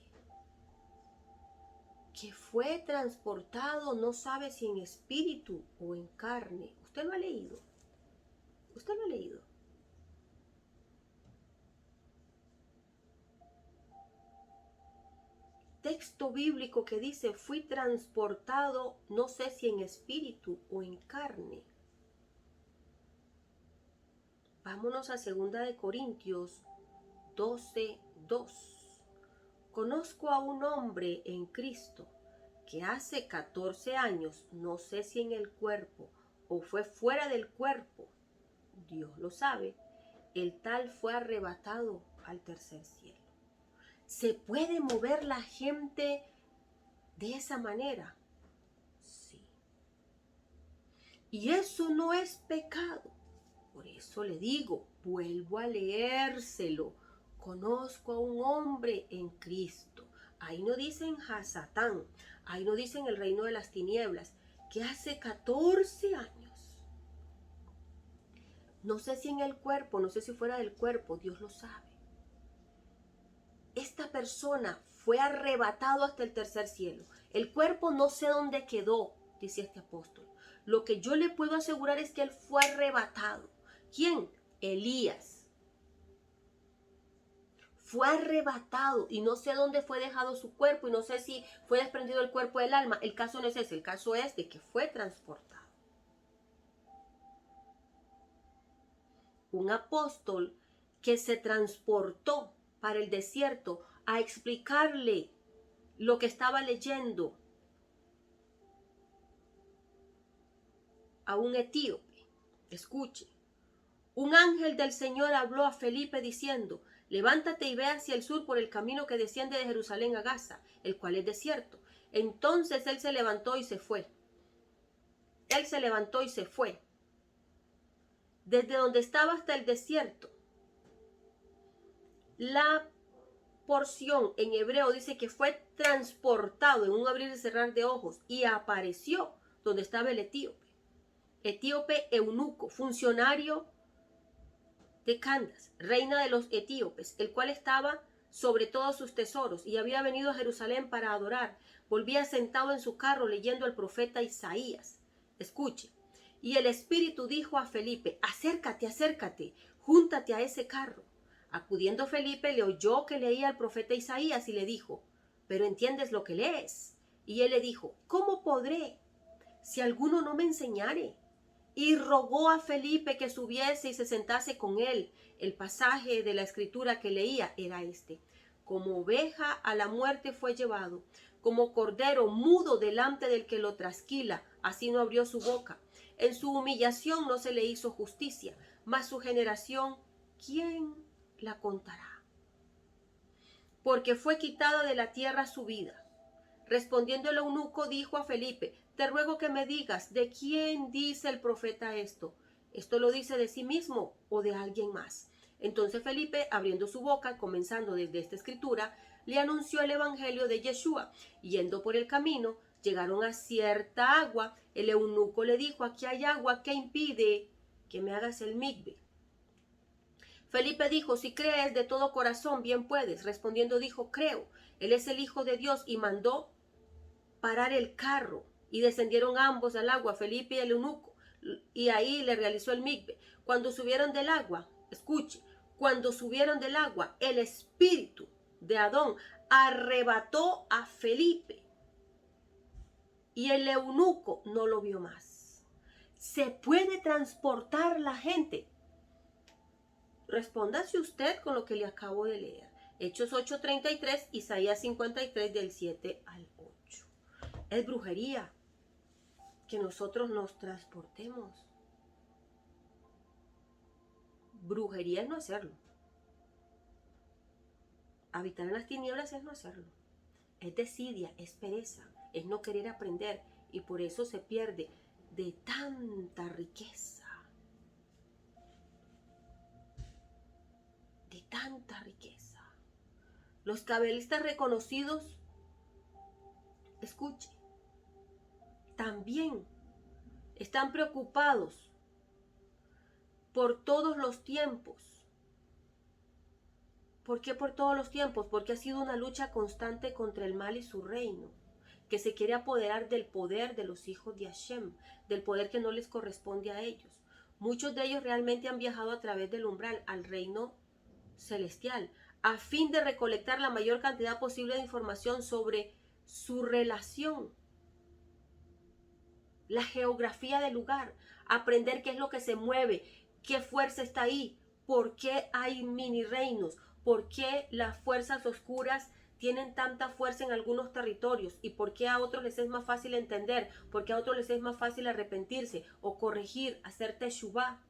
que fue transportado, no sabe si en espíritu o en carne. ¿Usted lo ha leído? ¿Usted lo ha leído? Texto bíblico que dice, fui transportado, no sé si en espíritu o en carne. Vámonos a 2 Corintios 12:2. Conozco a un hombre en Cristo que hace 14 años, no sé si en el cuerpo o fue fuera del cuerpo, Dios lo sabe, el tal fue arrebatado al tercer cielo. ¿Se puede mover la gente de esa manera? Sí. Y eso no es pecado. Por eso le digo, vuelvo a leérselo. Conozco a un hombre en Cristo. Ahí no dicen Hasatán, ahí no dicen el reino de las tinieblas, que hace 14 años. No sé si en el cuerpo, no sé si fuera del cuerpo, Dios lo sabe. Esta persona fue arrebatado hasta el tercer cielo. El cuerpo no sé dónde quedó, dice este apóstol. Lo que yo le puedo asegurar es que él fue arrebatado. ¿Quién? Elías. Fue arrebatado y no sé dónde fue dejado su cuerpo y no sé si fue desprendido el cuerpo del alma. El caso no es ese, el caso es de que fue transportado. Un apóstol que se transportó para el desierto a explicarle lo que estaba leyendo a un etíope. Escuche. Un ángel del Señor habló a Felipe diciendo, levántate y ve hacia el sur por el camino que desciende de Jerusalén a Gaza, el cual es desierto. Entonces él se levantó y se fue. Él se levantó y se fue. Desde donde estaba hasta el desierto. La porción en hebreo dice que fue transportado en un abrir y cerrar de ojos y apareció donde estaba el etíope. Etíope eunuco, funcionario de Candace, reina de los etíopes, el cual estaba sobre todos sus tesoros y había venido a Jerusalén para adorar. Volvía sentado en su carro leyendo al profeta Isaías. Escuche, Y el espíritu dijo a Felipe, acércate, acércate, júntate a ese carro. Acudiendo Felipe le oyó que leía el profeta Isaías y le dijo, ¿pero entiendes lo que lees? Y él le dijo, ¿cómo podré si alguno no me enseñare? Y rogó a Felipe que subiese y se sentase con él. El pasaje de la escritura que leía era este: como oveja a la muerte fue llevado, como cordero mudo delante del que lo trasquila, así no abrió su boca. En su humillación no se le hizo justicia, mas su generación, ¿quién la contará? Porque fue quitada de la tierra su vida. Respondiendo el eunuco dijo a Felipe, te ruego que me digas, ¿de quién dice el profeta esto? ¿Esto lo dice de sí mismo o de alguien más? Entonces Felipe, abriendo su boca, comenzando desde esta escritura, le anunció el evangelio de Yeshua. Yendo por el camino, llegaron a cierta agua. El eunuco le dijo, aquí hay agua, ¿qué impide que me hagas el migbe? Felipe dijo, si crees de todo corazón, bien puedes. Respondiendo dijo, creo, él es el Hijo de Dios, y mandó parar el carro, y descendieron ambos al agua, Felipe y el eunuco, y ahí le realizó el migbe. Cuando subieron del agua, escuche, cuando subieron del agua, el espíritu de Adón arrebató a Felipe, y el eunuco no lo vio más. ¿Se puede transportar la gente? Respóndase usted con lo que le acabo de leer. Hechos 8:33, Isaías 53 del 7 al 8. Es brujería que nosotros nos transportemos. Brujería es no hacerlo. Habitar en las tinieblas es no hacerlo. Es desidia, es pereza, es no querer aprender, y por eso se pierde de tanta riqueza. De tanta riqueza. Los cabalistas reconocidos, escuche, también están preocupados por todos los tiempos. ¿Por qué por todos los tiempos? Porque ha sido una lucha constante contra el mal y su reino, que se quiere apoderar del poder de los hijos de Hashem, del poder que no les corresponde a ellos. Muchos de ellos realmente han viajado a través del umbral al reino celestial, a fin de recolectar la mayor cantidad posible de información sobre su relación, la geografía del lugar, aprender qué es lo que se mueve, qué fuerza está ahí, por qué hay mini reinos, por qué las fuerzas oscuras tienen tanta fuerza en algunos territorios y por qué a otros les es más fácil entender, por qué a otros les es más fácil arrepentirse o corregir, hacer teshuvá,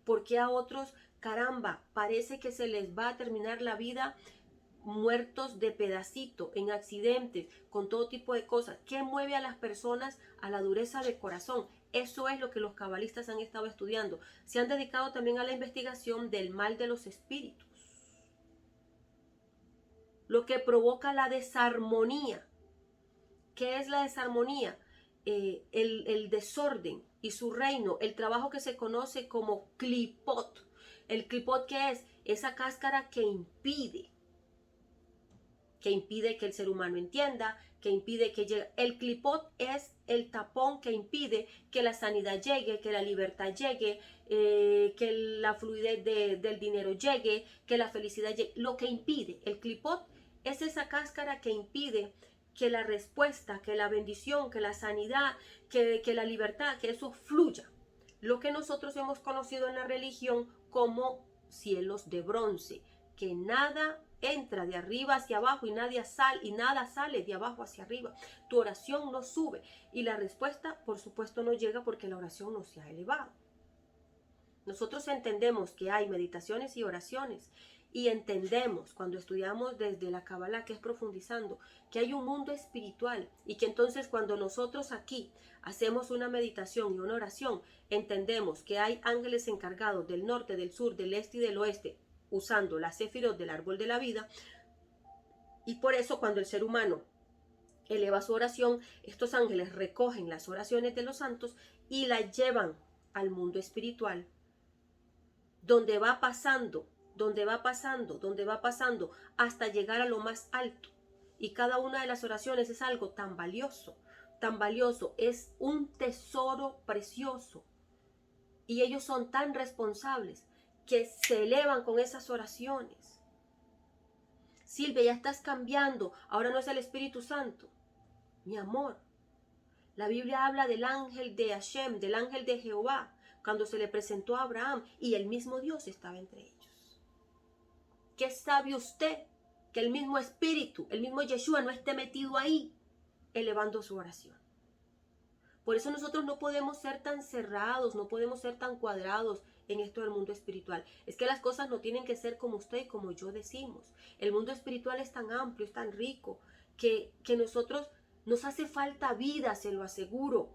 por qué a otros, caramba, parece que se les va a terminar la vida muertos de pedacito, en accidentes, con todo tipo de cosas. ¿Qué mueve a las personas a la dureza de corazón? Eso es lo que los cabalistas han estado estudiando. Se han dedicado también a la investigación del mal de los espíritus, lo que provoca la desarmonía. ¿Qué es la desarmonía? El desorden y su reino, el trabajo que se conoce como clipot. El clipot, ¿qué es? Esa cáscara que impide que el ser humano entienda, que impide que llegue. El clipot es el tapón que impide que la sanidad llegue, que la libertad llegue, que la fluidez del dinero llegue, que la felicidad llegue. Lo que impide, el clipot es esa cáscara que impide que la respuesta, que la bendición, que la sanidad, que la libertad, que eso fluya. Lo que nosotros hemos conocido en la religión como cielos de bronce, que nada entra de arriba hacia abajo y nada sale de abajo hacia arriba. Tu oración no sube y la respuesta, por supuesto, no llega porque la oración no se ha elevado. Nosotros entendemos que hay meditaciones y oraciones y entendemos cuando estudiamos desde la Kabbalah, que es profundizando, que hay un mundo espiritual y que entonces cuando nosotros aquí hacemos una meditación y una oración, entendemos que hay ángeles encargados del norte, del sur, del este y del oeste, usando las sefirot del árbol de la vida, y por eso cuando el ser humano eleva su oración, estos ángeles recogen las oraciones de los santos y las llevan al mundo espiritual, donde va pasando, hasta llegar a lo más alto. Y cada una de las oraciones es algo tan valioso, es un tesoro precioso, Y ellos son tan responsables que se elevan con esas oraciones. Silvia, ya estás cambiando, ahora no es el Espíritu Santo. Mi amor, la Biblia habla del ángel de Hashem, del ángel de Jehová, cuando se le presentó a Abraham y el mismo Dios estaba entre ellos. ¿Qué sabe usted que el mismo Espíritu, el mismo Yeshua no esté metido ahí elevando su oración? Por eso nosotros no podemos ser tan cerrados, no podemos ser tan cuadrados en esto del mundo espiritual. Es que las cosas no tienen que ser como usted y como yo decimos. El mundo espiritual es tan amplio, es tan rico, que nosotros nos hace falta vida, se lo aseguro,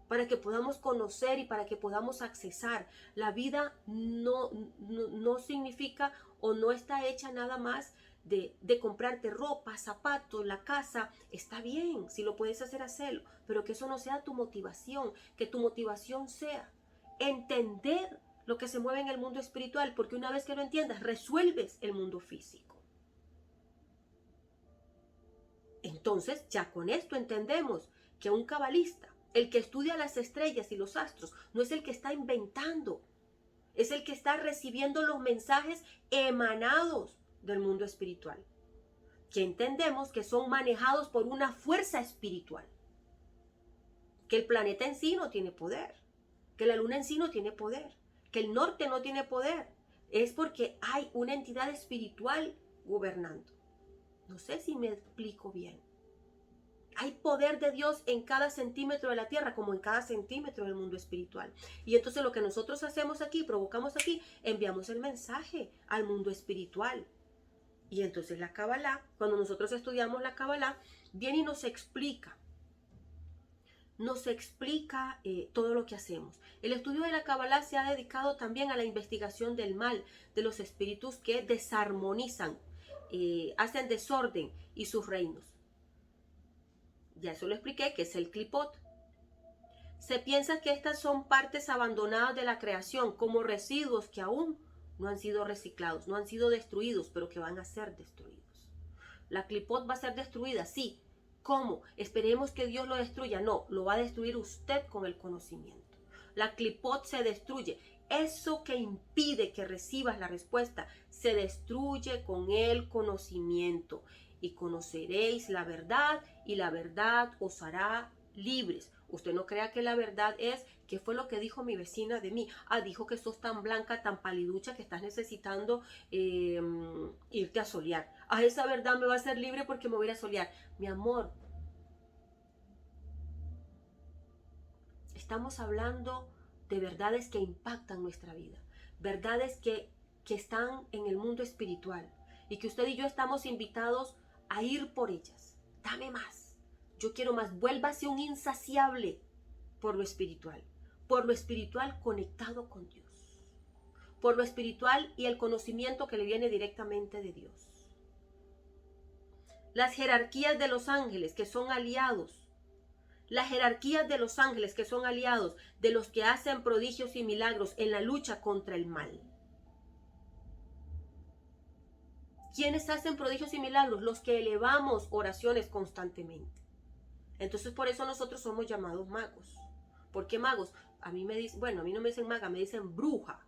para que podamos conocer y para que podamos accesar. La vida no significa o no está hecha nada más de comprarte ropa, zapatos, la casa. Está bien, si lo puedes hacer, hacerlo, pero que eso no sea tu motivación, que tu motivación sea entender lo que se mueve en el mundo espiritual, porque una vez que lo entiendas, resuelves el mundo físico. Entonces, ya con esto entendemos que un cabalista, el que estudia las estrellas y los astros, no es el que está inventando, es el que está recibiendo los mensajes emanados del mundo espiritual, que entendemos que son manejados por una fuerza espiritual, que el planeta en sí no tiene poder, que la luna en sí no tiene poder, que el norte no tiene poder, es porque hay una entidad espiritual gobernando. No sé si me explico bien. Hay poder de Dios en cada centímetro de la tierra como en cada centímetro del mundo espiritual. Y entonces lo que nosotros hacemos aquí, provocamos aquí, enviamos el mensaje al mundo espiritual. Y entonces la Kabbalah, cuando nosotros estudiamos la Kabbalah, viene y nos explica todo lo que hacemos. El estudio de la Kabbalah se ha dedicado también a la investigación del mal, de los espíritus que desarmonizan, hacen desorden y sus reinos. Ya eso lo expliqué, que es el Klipot. Se piensa que estas son partes abandonadas de la creación, como residuos que aún no han sido reciclados, no han sido destruidos, pero que van a ser destruidos. La Klipot va a ser destruida, sí. ¿Cómo? Esperemos que Dios lo destruya. No, lo va a destruir usted con el conocimiento. La Klipot se destruye. Eso que impide que recibas la respuesta se destruye con el conocimiento. Y conoceréis la verdad, y la verdad os hará libres. Usted no crea que la verdad es, ¿qué fue lo que dijo mi vecina de mí? Dijo que sos tan blanca, tan paliducha, que estás necesitando irte a solear. Esa verdad me va a hacer libre porque me voy a ir a solear. Mi amor, estamos hablando de verdades que impactan nuestra vida, verdades que están en el mundo espiritual y que usted y yo estamos invitados a ir por ellas. Dame más, yo quiero más. Vuélvase un insaciable por lo espiritual conectado con Dios, por lo espiritual y el conocimiento que le viene directamente de Dios. Las jerarquías de los ángeles que son aliados, las jerarquías de los ángeles que son aliados de los que hacen prodigios y milagros en la lucha contra el mal. ¿Quiénes hacen prodigios y milagros? Los que elevamos oraciones constantemente. Entonces por eso nosotros somos llamados magos. ¿Por qué magos? A mí me dicen, bueno, a mí no me dicen maga, me dicen bruja.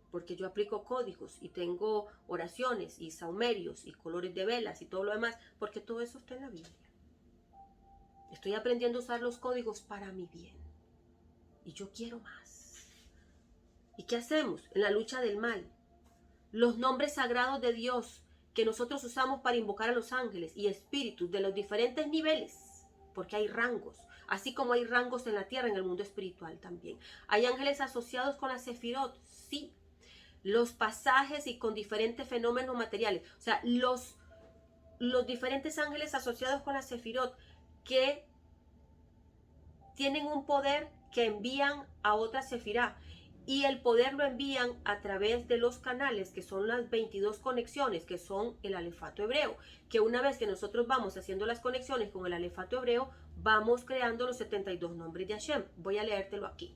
Porque yo aplico códigos y tengo oraciones y saumerios y colores de velas y todo lo demás, porque todo eso está en la Biblia. Estoy aprendiendo a usar los códigos para mi bien. Y yo quiero más. ¿Y qué hacemos en la lucha del mal? Los nombres sagrados de Dios que nosotros usamos para invocar a los ángeles y espíritus de los diferentes niveles, porque hay rangos, así como hay rangos en la tierra, en el mundo espiritual también. Hay ángeles asociados con la Sefirot, sí. Los pasajes y con diferentes fenómenos materiales. O sea, los diferentes ángeles asociados con la Sefirot que tienen un poder que envían a otra Sefirá. Y el poder lo envían a través de los canales, que son las 22 conexiones, que son el alefato hebreo. Que una vez que nosotros vamos haciendo las conexiones con el alefato hebreo, vamos creando los 72 nombres de Hashem. Voy a leértelo aquí.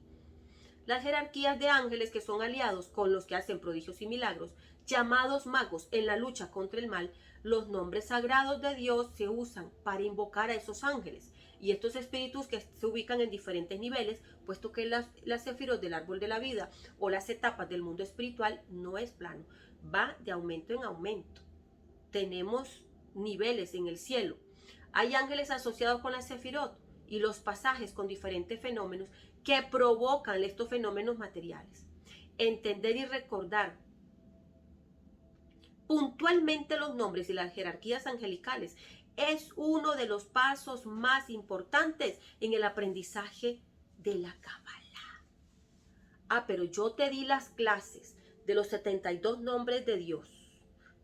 Las jerarquías de ángeles que son aliados con los que hacen prodigios y milagros, llamados magos en la lucha contra el mal, los nombres sagrados de Dios se usan para invocar a esos ángeles. Y estos espíritus que se ubican en diferentes niveles, puesto que las sefirot del árbol de la vida o las etapas del mundo espiritual no es plano, va de aumento en aumento. Tenemos niveles en el cielo. Hay ángeles asociados con las sefirot y los pasajes con diferentes fenómenos que provocan estos fenómenos materiales. Entender y recordar puntualmente los nombres y las jerarquías angelicales es uno de los pasos más importantes en el aprendizaje de la Kabbalah. Pero yo te di las clases de los 72 nombres de Dios.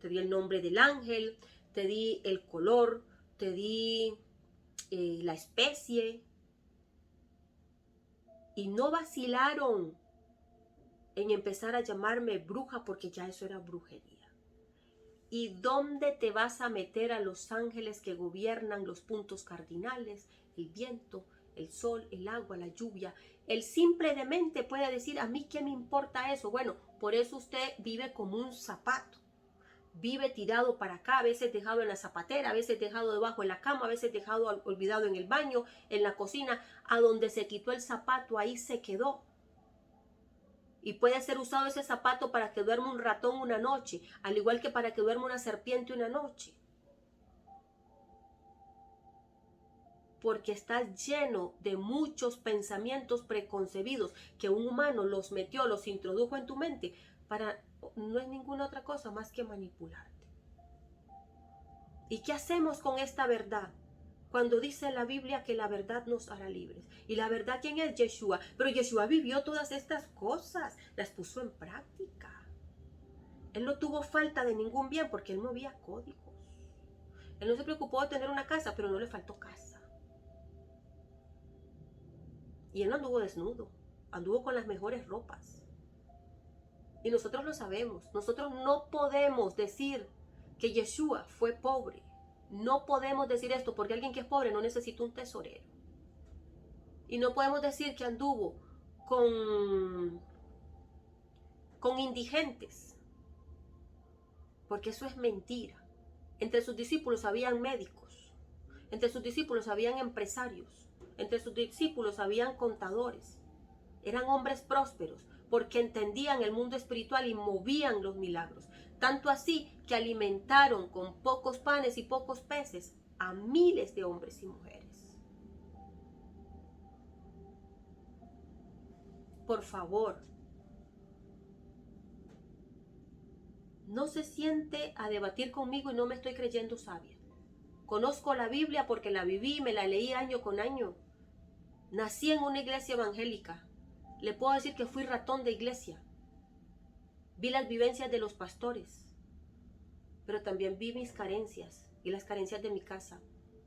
Te di el nombre del ángel, te di el color, te di la especie. Y no vacilaron en empezar a llamarme bruja, porque ya eso era brujería. ¿Y dónde te vas a meter a los ángeles que gobiernan los puntos cardinales? El viento, el sol, el agua, la lluvia. El simple demente puede decir, ¿a mí qué me importa eso? Bueno, por eso usted vive como un zapato. Vive tirado para acá, a veces dejado en la zapatera, a veces dejado debajo de la cama, a veces dejado olvidado en el baño, en la cocina. A donde se quitó el zapato, ahí se quedó. Y puede ser usado ese zapato para que duerma un ratón una noche, al igual que para que duerma una serpiente una noche. Porque está lleno de muchos pensamientos preconcebidos que un humano los metió, los introdujo en tu mente, no es ninguna otra cosa más que manipularte. ¿Y qué hacemos con esta verdad? Cuando dice la Biblia que la verdad nos hará libres. ¿Y la verdad quién es? Yeshua. Pero Yeshua vivió todas estas cosas, las puso en práctica. Él no tuvo falta de ningún bien porque él movía códigos. Él no se preocupó de tener una casa, pero no le faltó casa. Y él no anduvo desnudo, anduvo con las mejores ropas. Y nosotros lo sabemos. Nosotros no podemos decir que Yeshua fue pobre. No podemos decir esto porque alguien que es pobre no necesita un tesorero. Y no podemos decir que anduvo con indigentes, porque eso es mentira. Entre sus discípulos habían médicos, entre sus discípulos habían empresarios, entre sus discípulos habían contadores. Eran hombres prósperos porque entendían el mundo espiritual y movían los milagros. Tanto así que alimentaron con pocos panes y pocos peces a miles de hombres y mujeres. Por favor, no se siente a debatir conmigo y no me estoy creyendo sabia. Conozco la Biblia porque la viví, me la leí año con año. Nací en una iglesia evangélica. Le puedo decir que fui ratón de iglesia. Vi las vivencias de los pastores, pero también vi mis carencias y las carencias de mi casa,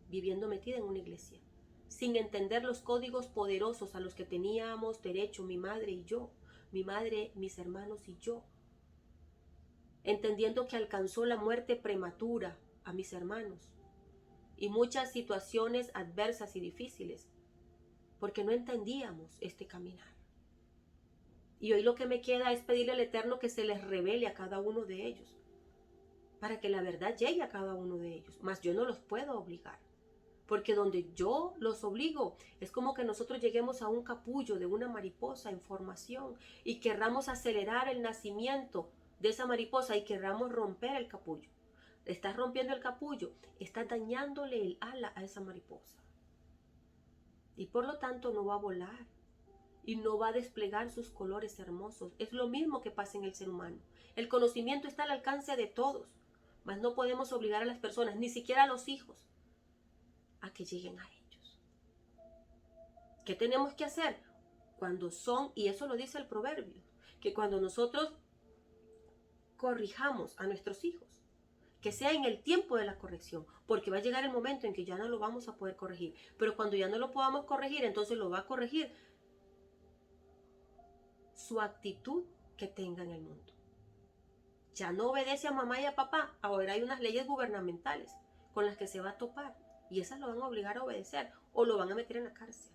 viviendo metida en una iglesia, sin entender los códigos poderosos a los que teníamos derecho mi madre y yo, mi madre, mis hermanos y yo, entendiendo que alcanzó la muerte prematura a mis hermanos y muchas situaciones adversas y difíciles, porque no entendíamos este caminar. Y hoy lo que me queda es pedirle al Eterno que se les revele a cada uno de ellos, para que la verdad llegue a cada uno de ellos. Mas yo no los puedo obligar, porque donde yo los obligo es como que nosotros lleguemos a un capullo de una mariposa en formación y querramos acelerar el nacimiento de esa mariposa y querramos romper el capullo. Estás rompiendo el capullo, estás dañándole el ala a esa mariposa. Y por lo tanto no va a volar. Y no va a desplegar sus colores hermosos. Es lo mismo que pasa en el ser humano. El conocimiento está al alcance de todos, mas no podemos obligar a las personas, ni siquiera a los hijos, a que lleguen a ellos. ¿Qué tenemos que hacer? Cuando son, y eso lo dice el proverbio, que cuando nosotros corrijamos a nuestros hijos, que sea en el tiempo de la corrección, porque va a llegar el momento en que ya no lo vamos a poder corregir. Pero cuando ya no lo podamos corregir, entonces lo va a corregir su actitud que tenga en el mundo. Ya no obedece a mamá y a papá. Ahora hay unas leyes gubernamentales con las que se va a topar y esas lo van a obligar a obedecer o lo van a meter en la cárcel.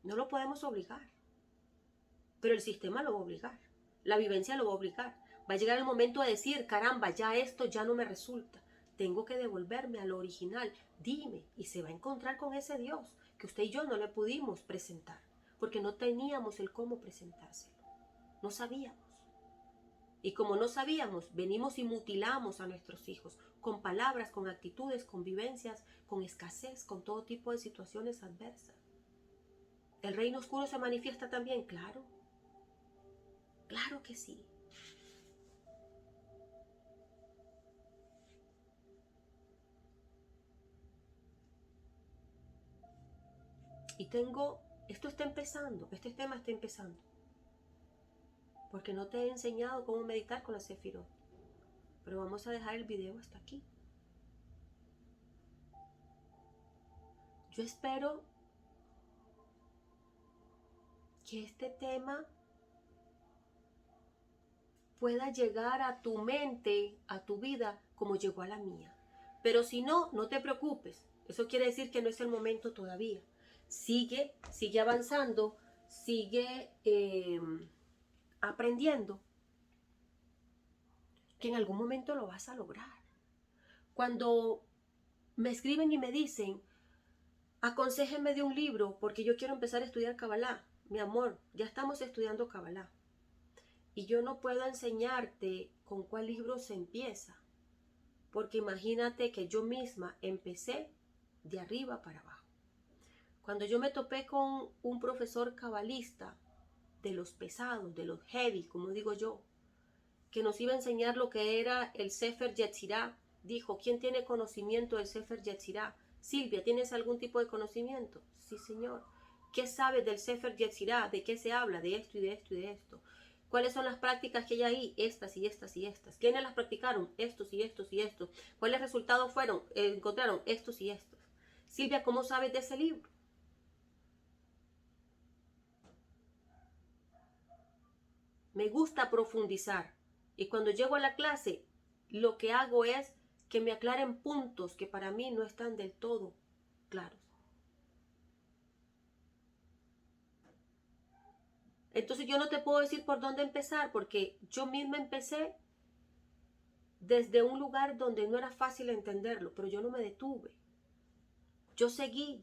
No lo podemos obligar, pero el sistema lo va a obligar, la vivencia lo va a obligar. Va a llegar el momento de decir, caramba, ya esto ya no me resulta, Tengo que devolverme a lo original. Dime, y se va a encontrar con ese Dios que usted y yo no le pudimos presentar, porque no teníamos el cómo presentárselo. No sabíamos. Y como no sabíamos, venimos y mutilamos a nuestros hijos con palabras, con actitudes, con vivencias, con escasez, con todo tipo de situaciones adversas. ¿El reino oscuro se manifiesta también? Claro. Claro que sí. Y esto está empezando, este tema está empezando. Porque no te he enseñado cómo meditar con la Sefirot. Pero vamos a dejar el video hasta aquí. Yo espero que este tema pueda llegar a tu mente, a tu vida, como llegó a la mía. Pero si no, no te preocupes. Eso quiere decir que no es el momento todavía. Sigue avanzando, sigue aprendiendo, que en algún momento lo vas a lograr. Cuando me escriben y me dicen, aconséjenme de un libro porque yo quiero empezar a estudiar Kabbalah. Mi amor, ya estamos estudiando Kabbalah. Y yo no puedo enseñarte con cuál libro se empieza. Porque imagínate que yo misma empecé de arriba para abajo. Cuando yo me topé con un profesor cabalista de los pesados, de los heavy, como digo yo, que nos iba a enseñar lo que era el Sefer Yetzirah, dijo, ¿quién tiene conocimiento del Sefer Yetzirah? Silvia, ¿tienes algún tipo de conocimiento? Sí, señor. ¿Qué sabes del Sefer Yetzirah? ¿De qué se habla? De esto y de esto y de esto. ¿Cuáles son las prácticas que hay ahí? Estas y estas y estas. ¿Quiénes las practicaron? Estos y estos y estos. ¿Cuáles resultados encontraron? Estos y estos. Silvia, ¿cómo sabes de ese libro? Me gusta profundizar. Y cuando llego a la clase, lo que hago es que me aclaren puntos que para mí no están del todo claros. Entonces yo no te puedo decir por dónde empezar, porque yo misma empecé desde un lugar donde no era fácil entenderlo, pero yo no me detuve. Yo seguí.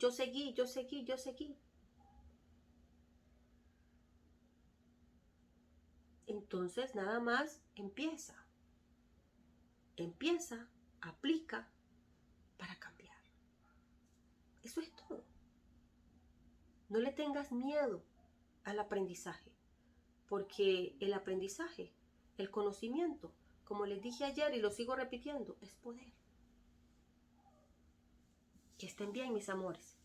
Entonces nada más empieza, aplica para cambiar. Eso es todo. No le tengas miedo al aprendizaje, porque el aprendizaje, el conocimiento, como les dije ayer y lo sigo repitiendo, es poder. Que estén bien, mis amores.